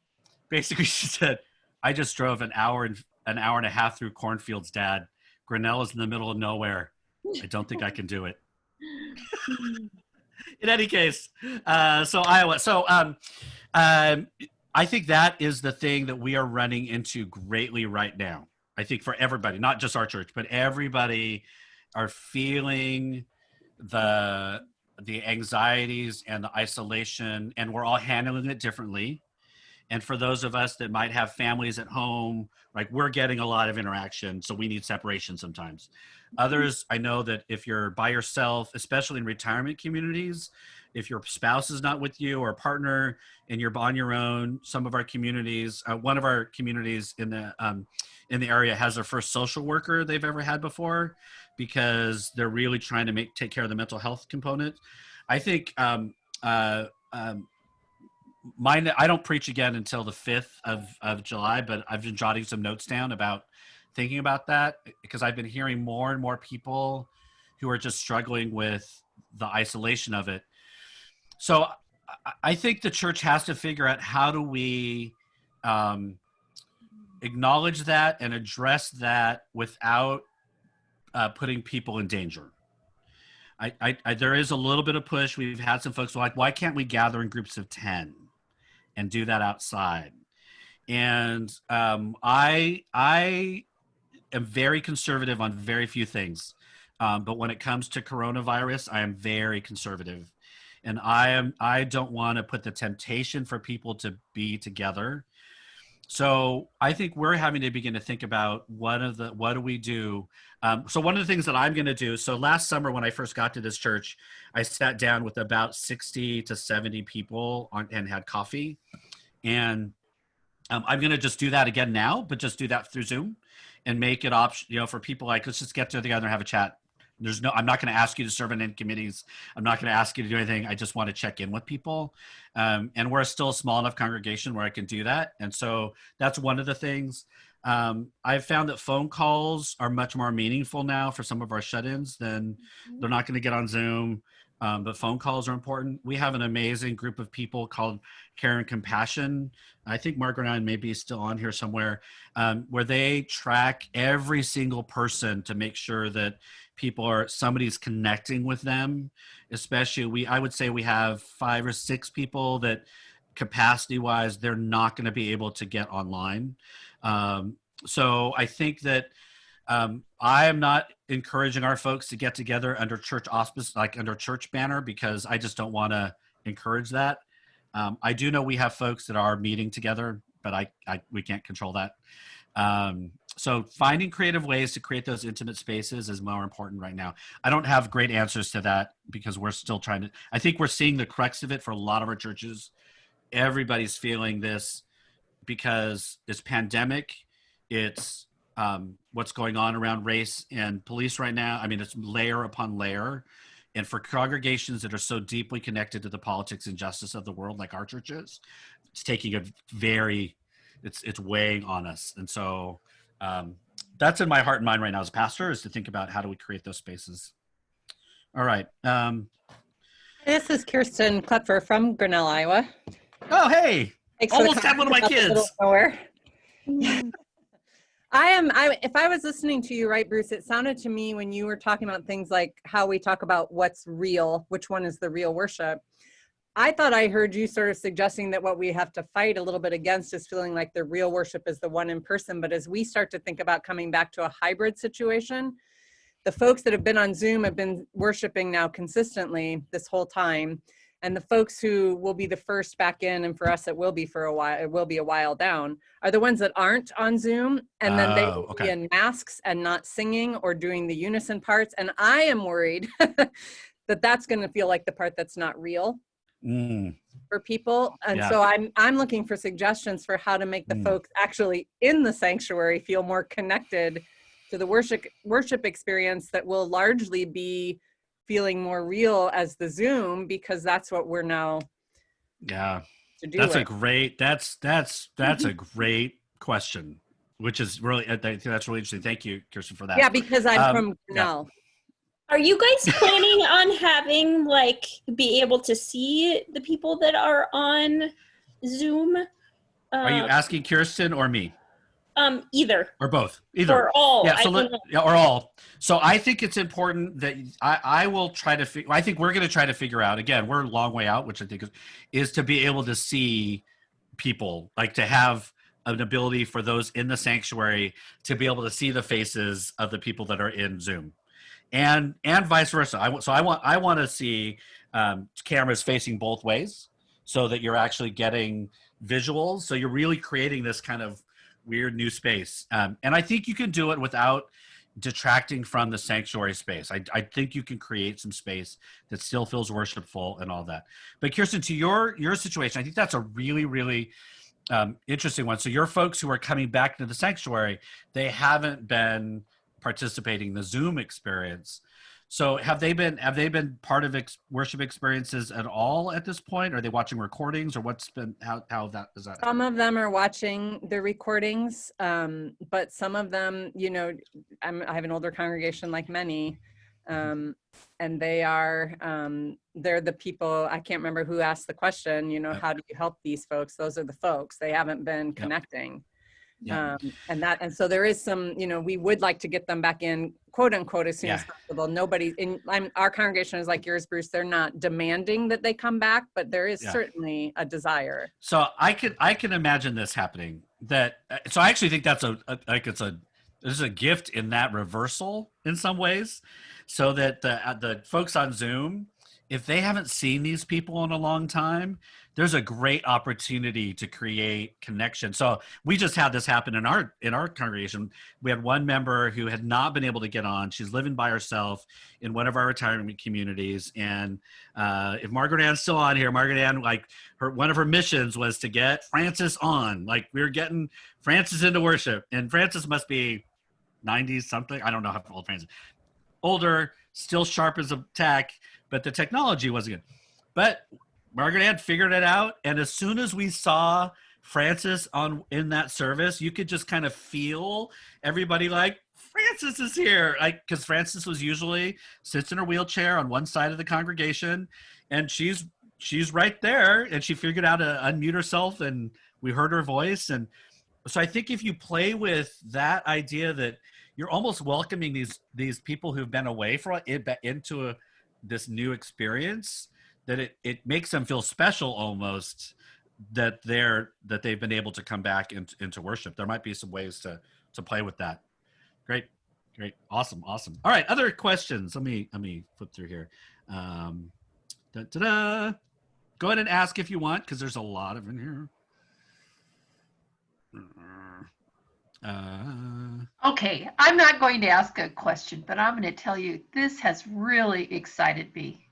Basically, she said, I just drove an hour and a half through cornfields, Dad. Grinnell is in the middle of nowhere. I don't think I can do it. In any case, so Iowa. So I think that is the thing that we are running into greatly right now. I think for everybody, not just our church, but everybody are feeling the anxieties and the isolation, and we're all handling it differently. And for those of us that might have families at home, like we're getting a lot of interaction, so we need separation sometimes. Others, I know that if you're by yourself, especially in retirement communities, if your spouse is not with you or a partner and you're on your own, some of our communities, one of our communities in the area has their first social worker they've ever had before, because they're really trying to take care of the mental health component. I think mine, I don't preach again until the 5th of July, but I've been jotting some notes down about thinking about that, because I've been hearing more and more people who are just struggling with the isolation of it. So I think the church has to figure out, how do we acknowledge that and address that without putting people in danger. There is a little bit of push. We've had some folks like, why can't we gather in groups of 10 and do that outside? And I am very conservative on very few things. But when it comes to coronavirus, I am very conservative. And I don't want to put the temptation for people to be together. So I think we're having to begin to think about what do we do? So one of the things that I'm going to do, so last summer when I first got to this church, I sat down with about 60 to 70 people and had coffee. And I'm going to just do that again now, but just do that through Zoom and make it option, for people, like, let's just get together and have a chat. I'm not going to ask you to serve in any committees. I'm not going to ask you to do anything. I just want to check in with people. And we're still a small enough congregation where I can do that. And so that's one of the things. I've found that phone calls are much more meaningful now for some of our shut-ins than they're not going to get on Zoom. But phone calls are important. We have an amazing group of people called Care and Compassion. I think Margaret and I may be still on here somewhere, where they track every single person to make sure that somebody's connecting with them. Especially I would say we have 5 or 6 people that capacity wise, they're not going to be able to get online. So I think that I am not encouraging our folks to get together under church auspice, like under church banner, because I just don't want to encourage that. I do know we have folks that are meeting together, but we can't control that. So finding creative ways to create those intimate spaces is more important right now. I don't have great answers to that, because we're still I think we're seeing the crux of it for a lot of our churches. Everybody's feeling this because it's pandemic. It's what's going on around race and police right now. I mean, it's layer upon layer. And for congregations that are so deeply connected to the politics and justice of the world, like our churches, it's taking it's weighing on us. And so that's in my heart and mind right now as a pastor, is to think about how do we create those spaces. All right. This is Kirsten Klepfer from Grinnell, Iowa. Oh, hey. Almost had one of my kids. If I was listening to you right, Bruce, it sounded to me when you were talking about things like how we talk about what's real, which one is the real worship. I thought I heard you sort of suggesting that what we have to fight a little bit against is feeling like the real worship is the one in person. But as we start to think about coming back to a hybrid situation, the folks that have been on Zoom have been worshiping now consistently this whole time. And the folks who will be the first back in, and for us it will be for a while, it will be a while down, are the ones that aren't on Zoom, and then they will be in masks and not singing or doing the unison parts. And I am worried that that's going to feel like the part that's not real. for people. And Yeah. so I'm looking for suggestions for how to make the folks actually in the sanctuary feel more connected to the worship experience that will largely be feeling more real as the Zoom, because that's what we're now Yeah. to do. That's a great question, which is really, I think that's really interesting. Thank you, Kirsten, for that. Yeah, because I'm from yeah. Grinnell. Are you guys planning on having be able to see the people that are on Zoom? Are you asking Kirsten or me? Either. Or both? Either. Or all. Yeah. So or all. So I think it's important that I will try to. I think we're going to try to figure out. Again, we're a long way out, which I think is to be able to see people, like to have an ability for those in the sanctuary to be able to see the faces of the people that are in Zoom, and vice versa. I want to see cameras facing both ways, so that you're actually getting visuals. So you're really creating this kind of weird new space, and I think you can do it without detracting from the sanctuary space. I think you can create some space that still feels worshipful and all that. But Kirsten, to your situation, I think that's a really, really interesting one. So your folks who are coming back to the sanctuary, they haven't been participating in the Zoom experience. So have they been part of worship experiences at all at this point? Are they watching recordings, or how that is that? Some of them are watching the recordings, but some of them, I have an older congregation like many, and they're the people. I can't remember who asked the question. How do you help these folks? Those are the folks. They haven't been connecting. Yeah. And so there is some, we would like to get them back in, quote unquote, as soon as possible. Our congregation is like yours, Bruce. They're not demanding that they come back, but there is certainly a desire. So I can imagine this happening. So I actually think that's there's a gift in that reversal in some ways, so that the folks on Zoom, if they haven't seen these people in a long time, there's a great opportunity to create connection. So we just had this happen in our congregation. We had one member who had not been able to get on. She's living by herself in one of our retirement communities. And if Margaret Ann's still on here, Margaret Ann, one of her missions was to get Frances on. We were getting Frances into worship, and Frances must be 90 something. I don't know how old Frances is. Older, still sharp as a tack, but the technology wasn't good. But Margaret Ann figured it out, and as soon as we saw Frances in that service, you could just kind of feel everybody Frances is here, because Frances was usually sits in her wheelchair on one side of the congregation, and she's right there, and she figured out to unmute herself, and we heard her voice. And so I think if you play with that idea that you're almost welcoming these people who've been away into this new experience, that it makes them feel special almost, that they've been able to come back into worship. There might be some ways to play with that. Great. Awesome. All right. Other questions. Let me flip through here. Go ahead and ask if you want, because there's a lot of in here. Okay, I'm not going to ask a question, but I'm going to tell you, this has really excited me.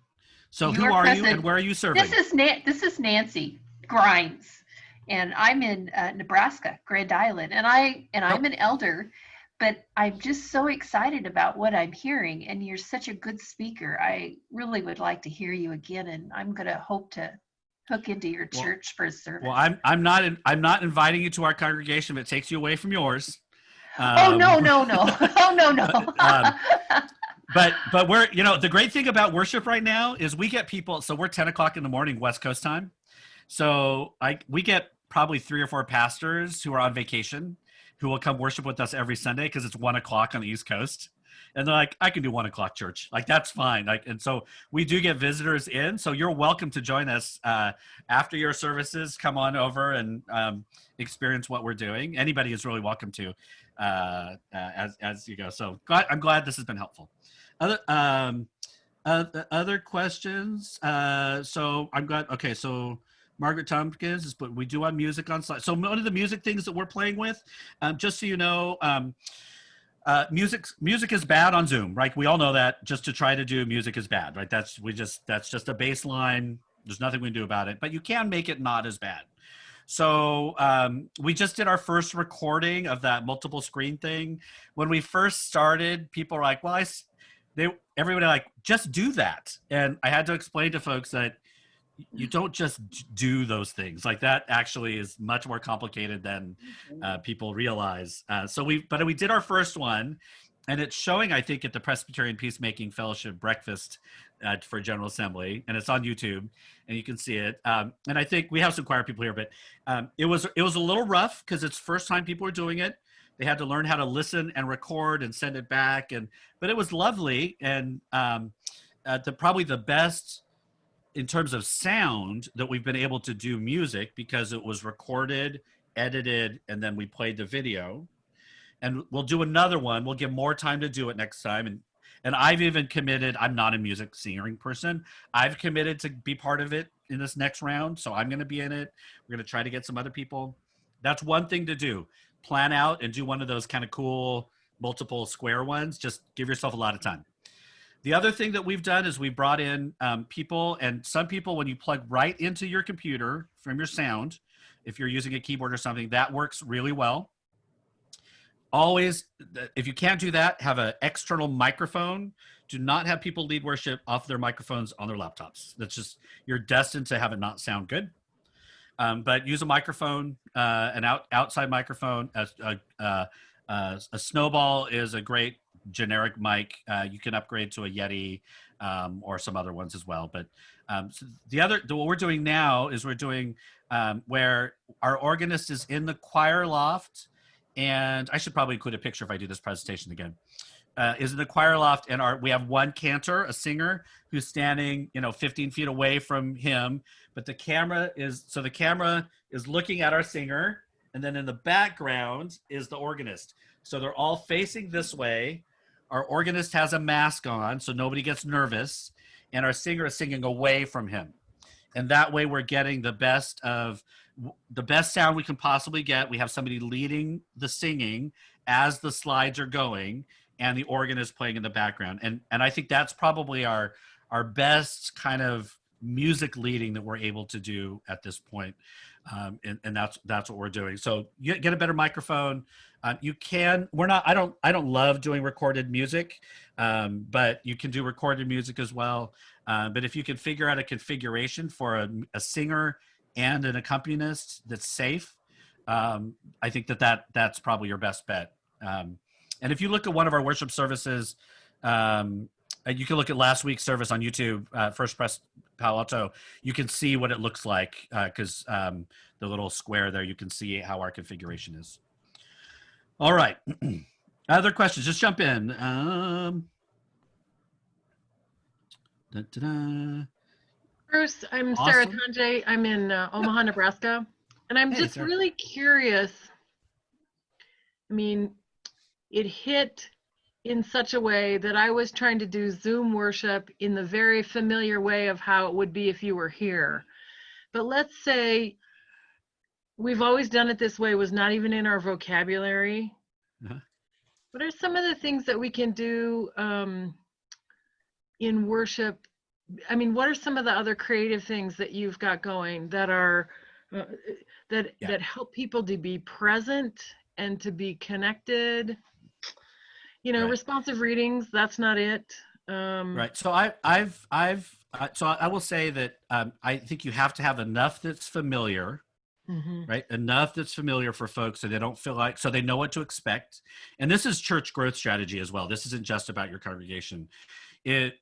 So who are you and where are you serving? This is Nancy Grimes, and I'm in Nebraska, Grand Island, and I'm an elder, but I'm just so excited about what I'm hearing, and you're such a good speaker. I really would like to hear you again, and I'm going to hope to hook into your church for a service. Well, I'm not inviting you to our congregation if it takes you away from yours. Oh no! Oh no! But we're, the great thing about worship right now is we get people. So we're 10 o'clock in the morning, West Coast time. So we get probably 3 or 4 pastors who are on vacation who will come worship with us every Sunday because it's 1 o'clock on the East Coast. And they're like, I can do 1 o'clock church. That's fine. And so we do get visitors in. So you're welcome to join us after your services. Come on over and experience what we're doing. Anybody is really welcome to as you go. So I'm glad this has been helpful. Other questions? So I'm glad. Okay, so Margaret Tompkins, but we do have music on slide. So one of the music things that we're playing with, just so you know, music is bad on Zoom, right? We all know that. Just to try to do music is bad, right? That's just a baseline There's nothing we can do about it, but you can make it not as bad. So we just did our first recording of that multiple screen thing. When we first started, people were like, well, everybody like, just do that. And I had to explain to folks that you don't just do those things. Like that actually is much more complicated than people realize. So we did our first one, and it's showing, I think, at the Presbyterian Peacemaking Fellowship breakfast for General Assembly, and it's on YouTube, and you can see it. And I think we have some choir people here, but it was a little rough because it's first time people were doing it. They had to learn how to listen and record and send it back, but it was lovely, and probably the best in terms of sound that we've been able to do music, because it was recorded, edited, and then we played the video. And we'll do another one. We'll give more time to do it next time. And I've even committed, I'm not a music singing person. I've committed to be part of it in this next round. So I'm going to be in it. We're going to try to get some other people. That's one thing to do. Plan out and do one of those kind of cool multiple square ones. Just give yourself a lot of time. The other thing that we've done is we brought in people, and some people, when you plug right into your computer from your sound, if you're using a keyboard or something, that works really well. Always, if you can't do that, have an external microphone. Do not have people lead worship off their microphones on their laptops. That's just, you're destined to have it not sound good. But use a microphone, an outside microphone. A Snowball is a great generic mic. You can upgrade to a Yeti or some other ones as well. But so what we're doing now is we're doing where our organist is in the choir loft. And I should probably include a picture if I do this presentation again. Is in the choir loft, and we have one cantor, a singer, who's standing 15 feet away from him. But the camera is looking at our singer, and then in the background is the organist. So they're all facing this way. Our organist has a mask on, so nobody gets nervous, and our singer is singing away from him. And that way we're getting the best sound we can possibly get. We have somebody leading the singing as the slides are going, and the organ is playing in the background. And I think that's probably our best kind of music leading that we're able to do at this point. And that's what we're doing. So you get a better microphone. I don't love doing recorded music, but you can do recorded music as well. But if you can figure out a configuration for a singer and an accompanist that's safe, I think that's probably your best bet. And if you look at one of our worship services, you can look at last week's service on YouTube, First Pres Palo Alto. You can see what it looks like because the little square there, you can see how our configuration is. All right. Other questions? Just jump in. Bruce, I'm awesome. Sarah Tanjay. I'm in Omaha, Nebraska. And I'm just Sarah. Really curious. I mean, it hit in such a way that I was trying to do Zoom worship in the very familiar way of how it would be if you were here. But let's say we've always done it this way, was not even in our vocabulary. Uh-huh. What are some of the things that we can do in worship? I mean, what are some of the other creative things that you've got going that are that help people to be present and to be connected? Right. Responsive readings, that's not it. Right. So I will say that I think you have to have enough that's familiar, right? Enough that's familiar for folks so they don't feel like, so they know what to expect. And this is church growth strategy as well. This isn't just about your congregation.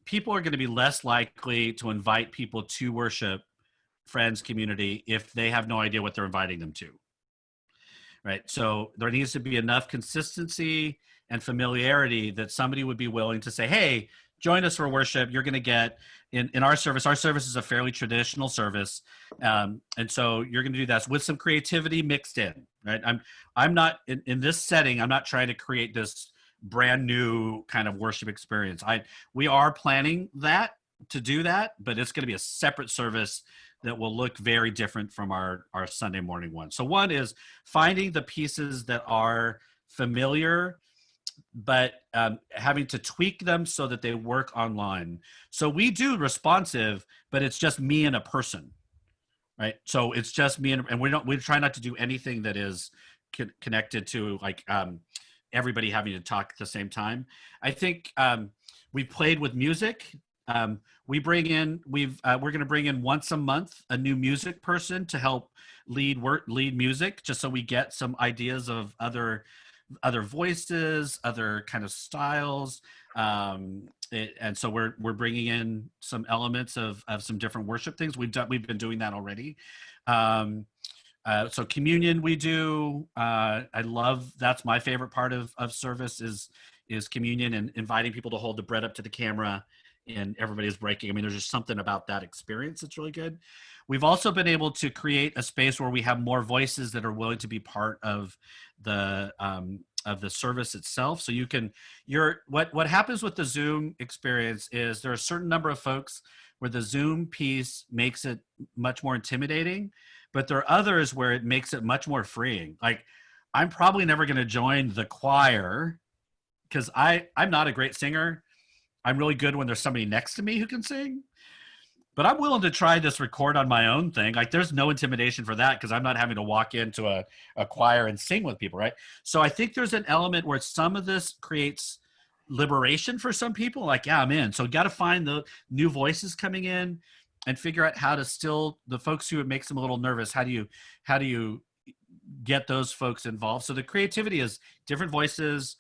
People are going to be less likely to invite people to worship, friends, community, if they have no idea what they're inviting them to. Right. So there needs to be enough consistency and familiarity that somebody would be willing to say, hey, join us for worship. You're going to get in our service. Our service is a fairly traditional service. And so you're going to do that with some creativity mixed in, right? I'm not in this setting. I'm not trying to create this brand new kind of worship experience. We are planning to do that, but it's going to be a separate service that will look very different from our Sunday morning one. So one is finding the pieces that are familiar having to tweak them so that they work online. So we do responsive, but it's just me and a person, right? So it's just me and we try not to do anything that is connected to like everybody having to talk at the same time. I think we played with music. We're going to bring in once a month a new music person to help lead music, just so we get some ideas of other voices, other kind of styles. And so we're bringing in some elements of some different worship things. We've been doing that already. So communion we do. That's my favorite part of service is communion and inviting people to hold the bread up to the camera and everybody's breaking. I mean, there's just something about that experience that's really good. We've also been able to create a space where we have more voices that are willing to be part of the service itself. So what happens with the Zoom experience is there are a certain number of folks where the Zoom piece makes it much more intimidating, but there are others where it makes it much more freeing. Like, I'm probably never going to join the choir because I'm not a great singer. I'm really good when there's somebody next to me who can sing, but I'm willing to try this record on my own thing. Like, there's no intimidation for that because I'm not having to walk into a choir and sing with people, right? So I think there's an element where some of this creates liberation for some people. Like, yeah, I'm in. So got to find the new voices coming in and figure out how to still, the folks who it makes them a little nervous, how do you get those folks involved? So the creativity is different voices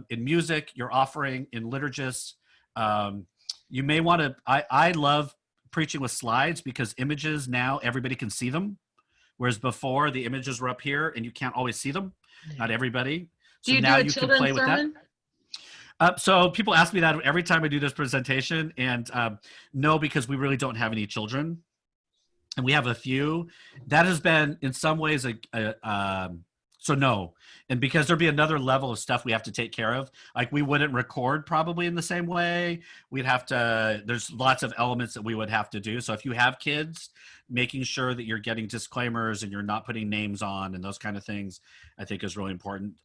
in music, you're offering in liturgists. You may want to, I love preaching with slides because images now everybody can see them. Whereas before the images were up here and you can't always see them, not everybody. So now you can play with that. So people ask me that every time I do this presentation, and no, because we really don't have any children, and we have a few. That has been in some ways so no, and because there'd be another level of stuff we have to take care of. Like, we wouldn't record probably in the same way. We'd have to. There's lots of elements that we would have to do. So if you have kids, making sure that you're getting disclaimers and you're not putting names on and those kind of things, I think is really important.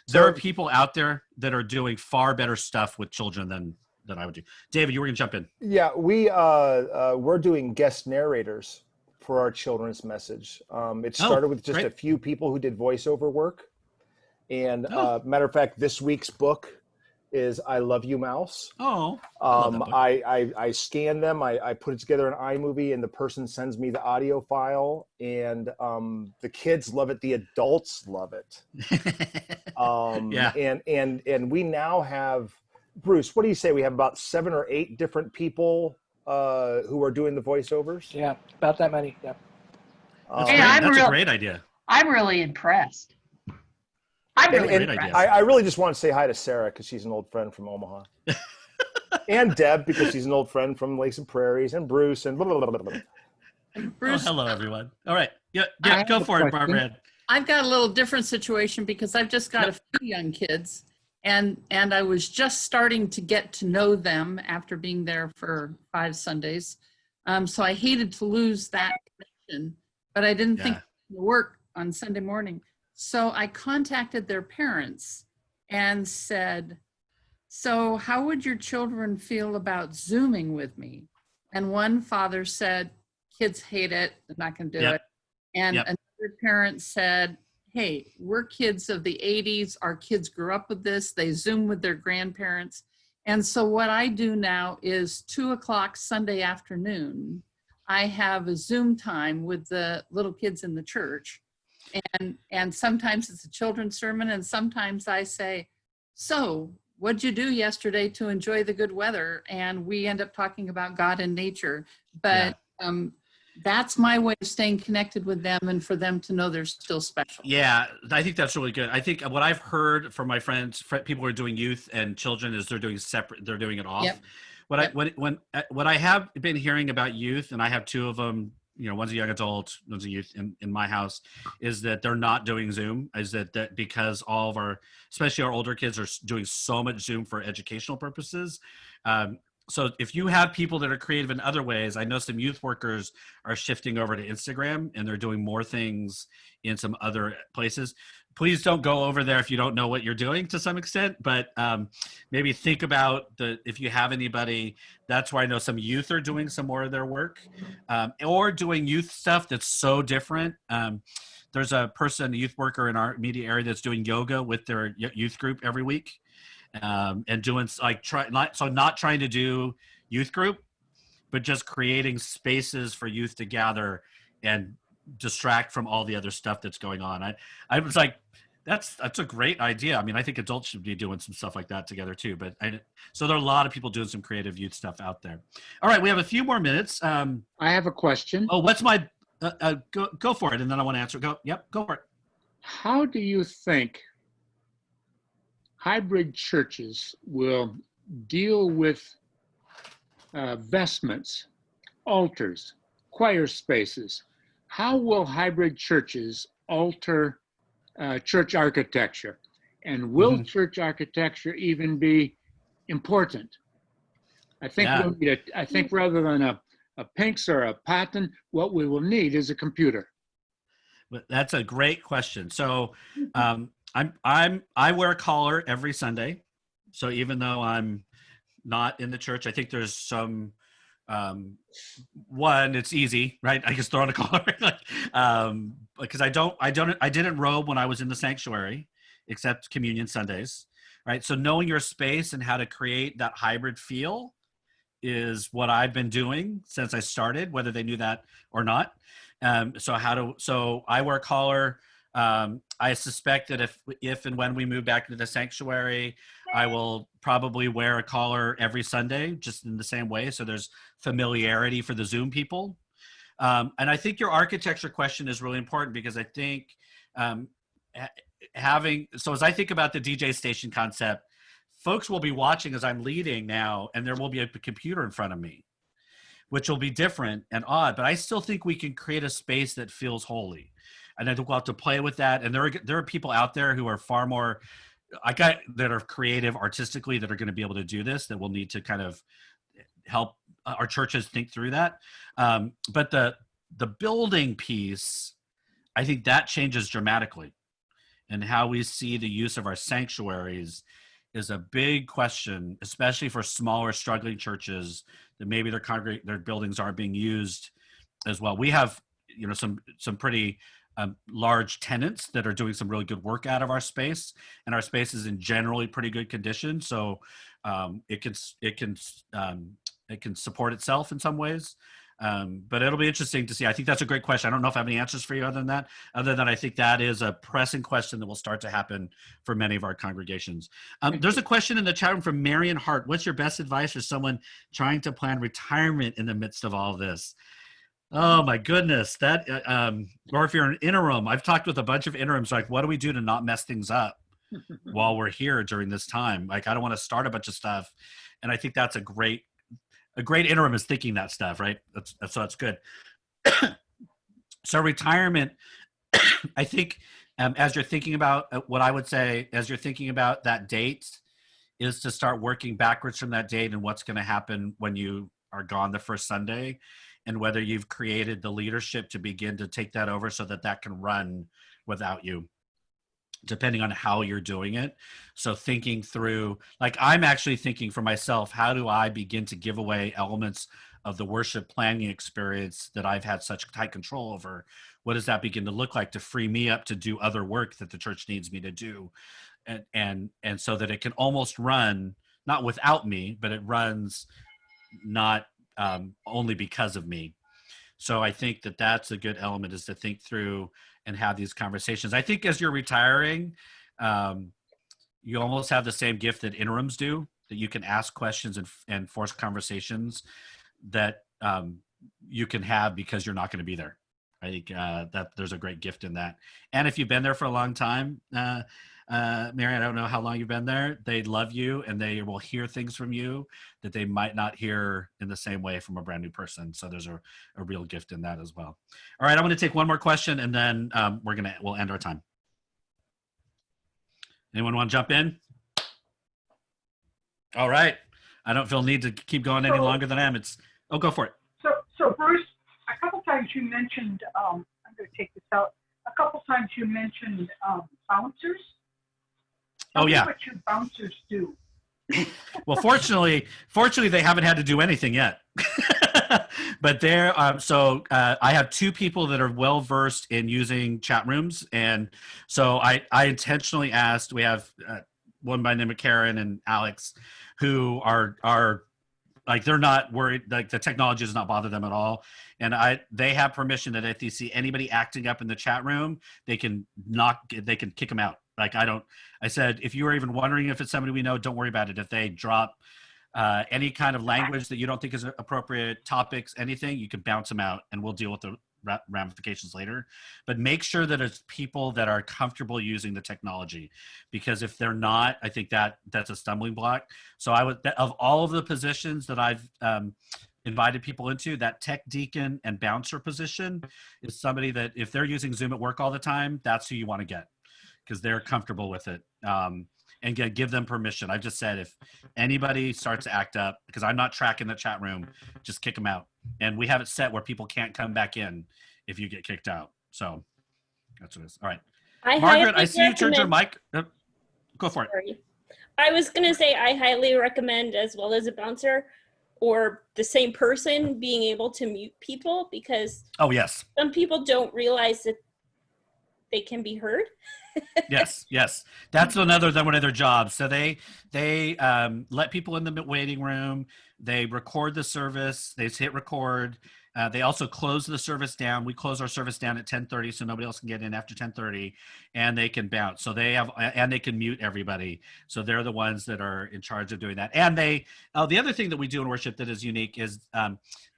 There are people out there that are doing far better stuff with children than I would do. David, you were gonna jump in. Yeah, we're doing guest narrators for our children's message. It started with just a few people who did voiceover work. And matter of fact, this week's book is I Love You, Mouse. I scan them, I put it together in iMovie, and the person sends me the audio file, and the kids love it, the adults love it. And we now have, Bruce, what do you say? We have about 7 or 8 different people who are doing the voiceovers? Yeah, about that many. Yeah. That's a great idea. I'm really impressed. I really just want to say hi to Sarah because she's an old friend from Omaha. And Deb because she's an old friend from Lakes and Prairies, and Bruce and blah, blah, blah, blah, blah. Bruce, hello, everyone. All right. Yeah, go for it, Barbara. I've got a little different situation because I've just got a few young kids. And I was just starting to get to know them after being there for 5 Sundays. So I hated to lose that connection, but I didn't think it would work on Sunday morning. So I contacted their parents and said, so how would your children feel about Zooming with me? And one father said, kids hate it, they're not gonna do it. And another parent said, hey, we're kids of the 80s. Our kids grew up with this. They Zoom with their grandparents. And so what I do now is 2:00 Sunday afternoon, I have a Zoom time with the little kids in the church. And sometimes it's a children's sermon, and sometimes I say, so what'd you do yesterday to enjoy the good weather? And we end up talking about God and nature. But that's my way of staying connected with them and for them to know they're still special. Yeah, I think that's really good. I think what I've heard from my friends, people who are doing youth and children, is they're doing separate. They're doing it off. What I have been hearing about youth, and I have 2 of them. You know, one's a young adult, one's a youth in my house, is that they're not doing Zoom. Is that because all of our, especially our older kids, are doing so much Zoom for educational purposes. So if you have people that are creative in other ways, I know some youth workers are shifting over to Instagram and they're doing more things in some other places. please don't go over there if you don't know what you're doing to some extent, but maybe think about if you have anybody. That's where I know some youth are doing some more of their work, or doing youth stuff that's so different. There's a youth worker in our immediate area that's doing yoga with their youth group every week, and doing not trying to do youth group, but just creating spaces for youth to gather and distract from all the other stuff that's going on. I was like, that's a great idea. I mean, I think adults should be doing some stuff like that together too. But so there are a lot of people doing some creative youth stuff out there. All right, we have a few more minutes. I have a question. Oh, what's my go for it, and then I want to answer. Go for it. How do you think hybrid churches will deal with vestments, altars, choir spaces? How will hybrid churches alter church architecture? And will church architecture even be important? I think we'll need I think rather than a Pinks or a Patton, what we will need is a computer. But that's a great question. So I wear a collar every Sunday. So even though I'm not in the church, I think there's some one, it's easy, right? I just throw on a collar, because I didn't robe when I was in the sanctuary, except communion Sundays, right? So knowing your space and how to create that hybrid feel is what I've been doing since I started, whether they knew that or not. So I wear a collar. I suspect that if and when we move back into the sanctuary, I will probably wear a collar every Sunday, just in the same way. So there's familiarity for the Zoom people. And I think your architecture question is really important, because I think as I think about the DJ station concept, folks will be watching as I'm leading now, and there will be a computer in front of me, which will be different and odd, but I still think we can create a space that feels holy. And I think we'll have to play with that. And there are people out there who are far more, that are creative artistically, that are going to be able to do this, that will need to kind of help our churches think through that. But the building piece, I think that changes dramatically. And how we see the use of our sanctuaries is a big question, especially for smaller, struggling churches that maybe their buildings aren't being used as well. We have, some pretty large tenants that are doing some really good work out of our space, and our space is in generally pretty good condition. So it can support itself in some ways. But it'll be interesting to see. I think that's a great question. I don't know if I have any answers for you other than I think that is a pressing question that will start to happen for many of our congregations. There's a question in the chat room from Marion Hart. What's your best advice for someone trying to plan retirement in the midst of all this? Oh my goodness, or if you're an interim, I've talked with a bunch of interims, like, what do we do to not mess things up while we're here during this time? Like, I don't want to start a bunch of stuff. And I think that's a great interim is thinking that stuff, right? That's good. So retirement, I think, as you're thinking about what I would say, as you're thinking about that date, is to start working backwards from that date and what's going to happen when you are gone the first Sunday, and whether you've created the leadership to begin to take that over so that can run without you, depending on how you're doing it. So thinking through, like, I'm actually thinking for myself, how do I begin to give away elements of the worship planning experience that I've had such tight control over? What does that begin to look like to free me up to do other work that the church needs me to do? And so that it can almost run, not without me, but it runs not only because of me. So I think that's a good element, is to think through and have these conversations. I think as you're retiring, you almost have the same gift that interims do, that you can ask questions and force conversations that you can have because you're not going to be there. I think that there's a great gift in that. And if you've been there for a long time, Mary, I don't know how long you've been there, they love you and they will hear things from you that they might not hear in the same way from a brand new person. So there's a real gift in that as well. All right, I'm going to take one more question, and then we'll end our time. Anyone want to jump in? All right. I don't feel need to keep going any longer than I am. Go for it. So Bruce, a couple times you mentioned, I'm going to take this out, a couple times you mentioned bouncers. Oh, Tell me yeah. what you bouncers do. Well, fortunately, they haven't had to do anything yet. But I have two people that are well versed in using chat rooms, and so I intentionally asked. We have one by the name of Karen and Alex, who are like, they're not worried, like the technology does not bother them at all, and they have permission that if they see anybody acting up in the chat room, they can kick them out. Like, I said, if you are even wondering if it's somebody we know, don't worry about it. If they drop any kind of language that you don't think is appropriate, topics, anything, you can bounce them out, and we'll deal with the ramifications later. But make sure that it's people that are comfortable using the technology, because if they're not, I think that's a stumbling block. So of all of the positions that I've invited people into, that tech deacon and bouncer position is somebody that if they're using Zoom at work all the time, that's who you want to get, because they're comfortable with it. And give them permission. I just said, if anybody starts to act up, because I'm not tracking the chat room, just kick them out. And we have it set where people can't come back in if you get kicked out. So that's what it is. All right. Margaret, I see you turned your mic. Go for it. Sorry. I was going to say, I highly recommend, as well as a bouncer or the same person, being able to mute people, because oh, yes, some people don't realize that they can be heard. yes. That's one of their jobs. So they let people in the waiting room. They record the service. They hit record. They also close the service down. We close our service down at 10:30, so nobody else can get in after 10:30, and they can bounce. So they can mute everybody. So they're the ones that are in charge of doing that. And the other thing that we do in worship that is unique is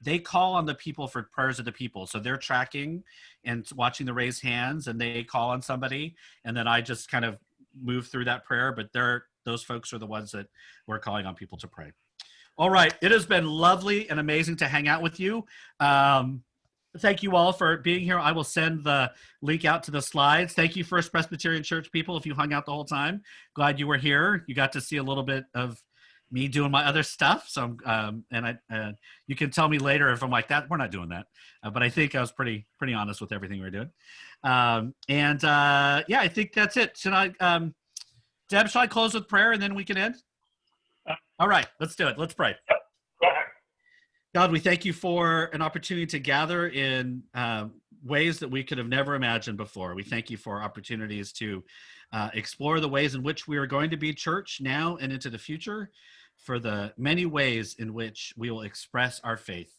they call on the people for prayers of the people. So they're tracking and watching the raised hands, and they call on somebody, and then I just kind of move through that prayer. But those folks are the ones that we're calling on people to pray. All right. It has been lovely and amazing to hang out with you. Thank you all for being here. I will send the link out to the slides. Thank you, First Presbyterian Church people, if you hung out the whole time. Glad you were here. You got to see a little bit of me doing my other stuff. So, you can tell me later if I'm like that. We're not doing that. But I think I was pretty honest with everything we were doing. Yeah, I think that's it. Should Deb, shall I close with prayer and then we can end? All right, let's do it. Let's pray. God, we thank you for an opportunity to gather in ways that we could have never imagined before. We thank you for opportunities to explore the ways in which we are going to be church now and into the future, for the many ways in which we will express our faith.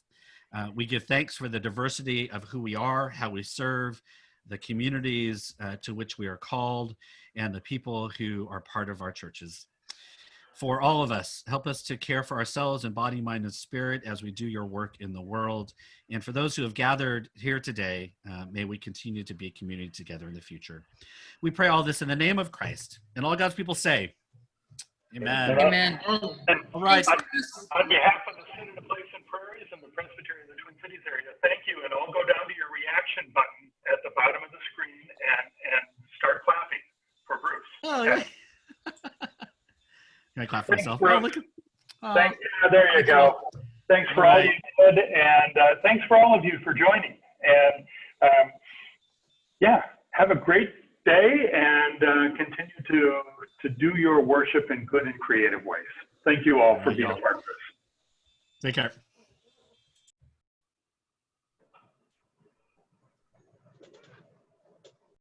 We give thanks for the diversity of who we are, how we serve, the communities to which we are called, and the people who are part of our churches. For all of us, help us to care for ourselves in body, mind, and spirit as we do your work in the world. And for those who have gathered here today, may we continue to be a community together in the future. We pray all this in the name of Christ. And all God's people say, amen. Amen. All right. On behalf of the Synod of Place and Prairies and the Presbyterian of the Twin Cities area, thank you. And I'll go down to your reaction button at the bottom of the screen and start clapping for Bruce. Oh, yeah. Can I clap for myself? Thanks. There you go. Thanks for all you did, and thanks for all of you for joining. And yeah, have a great day, and continue to do your worship in good and creative ways. Thank you all for being a part of this. Take care.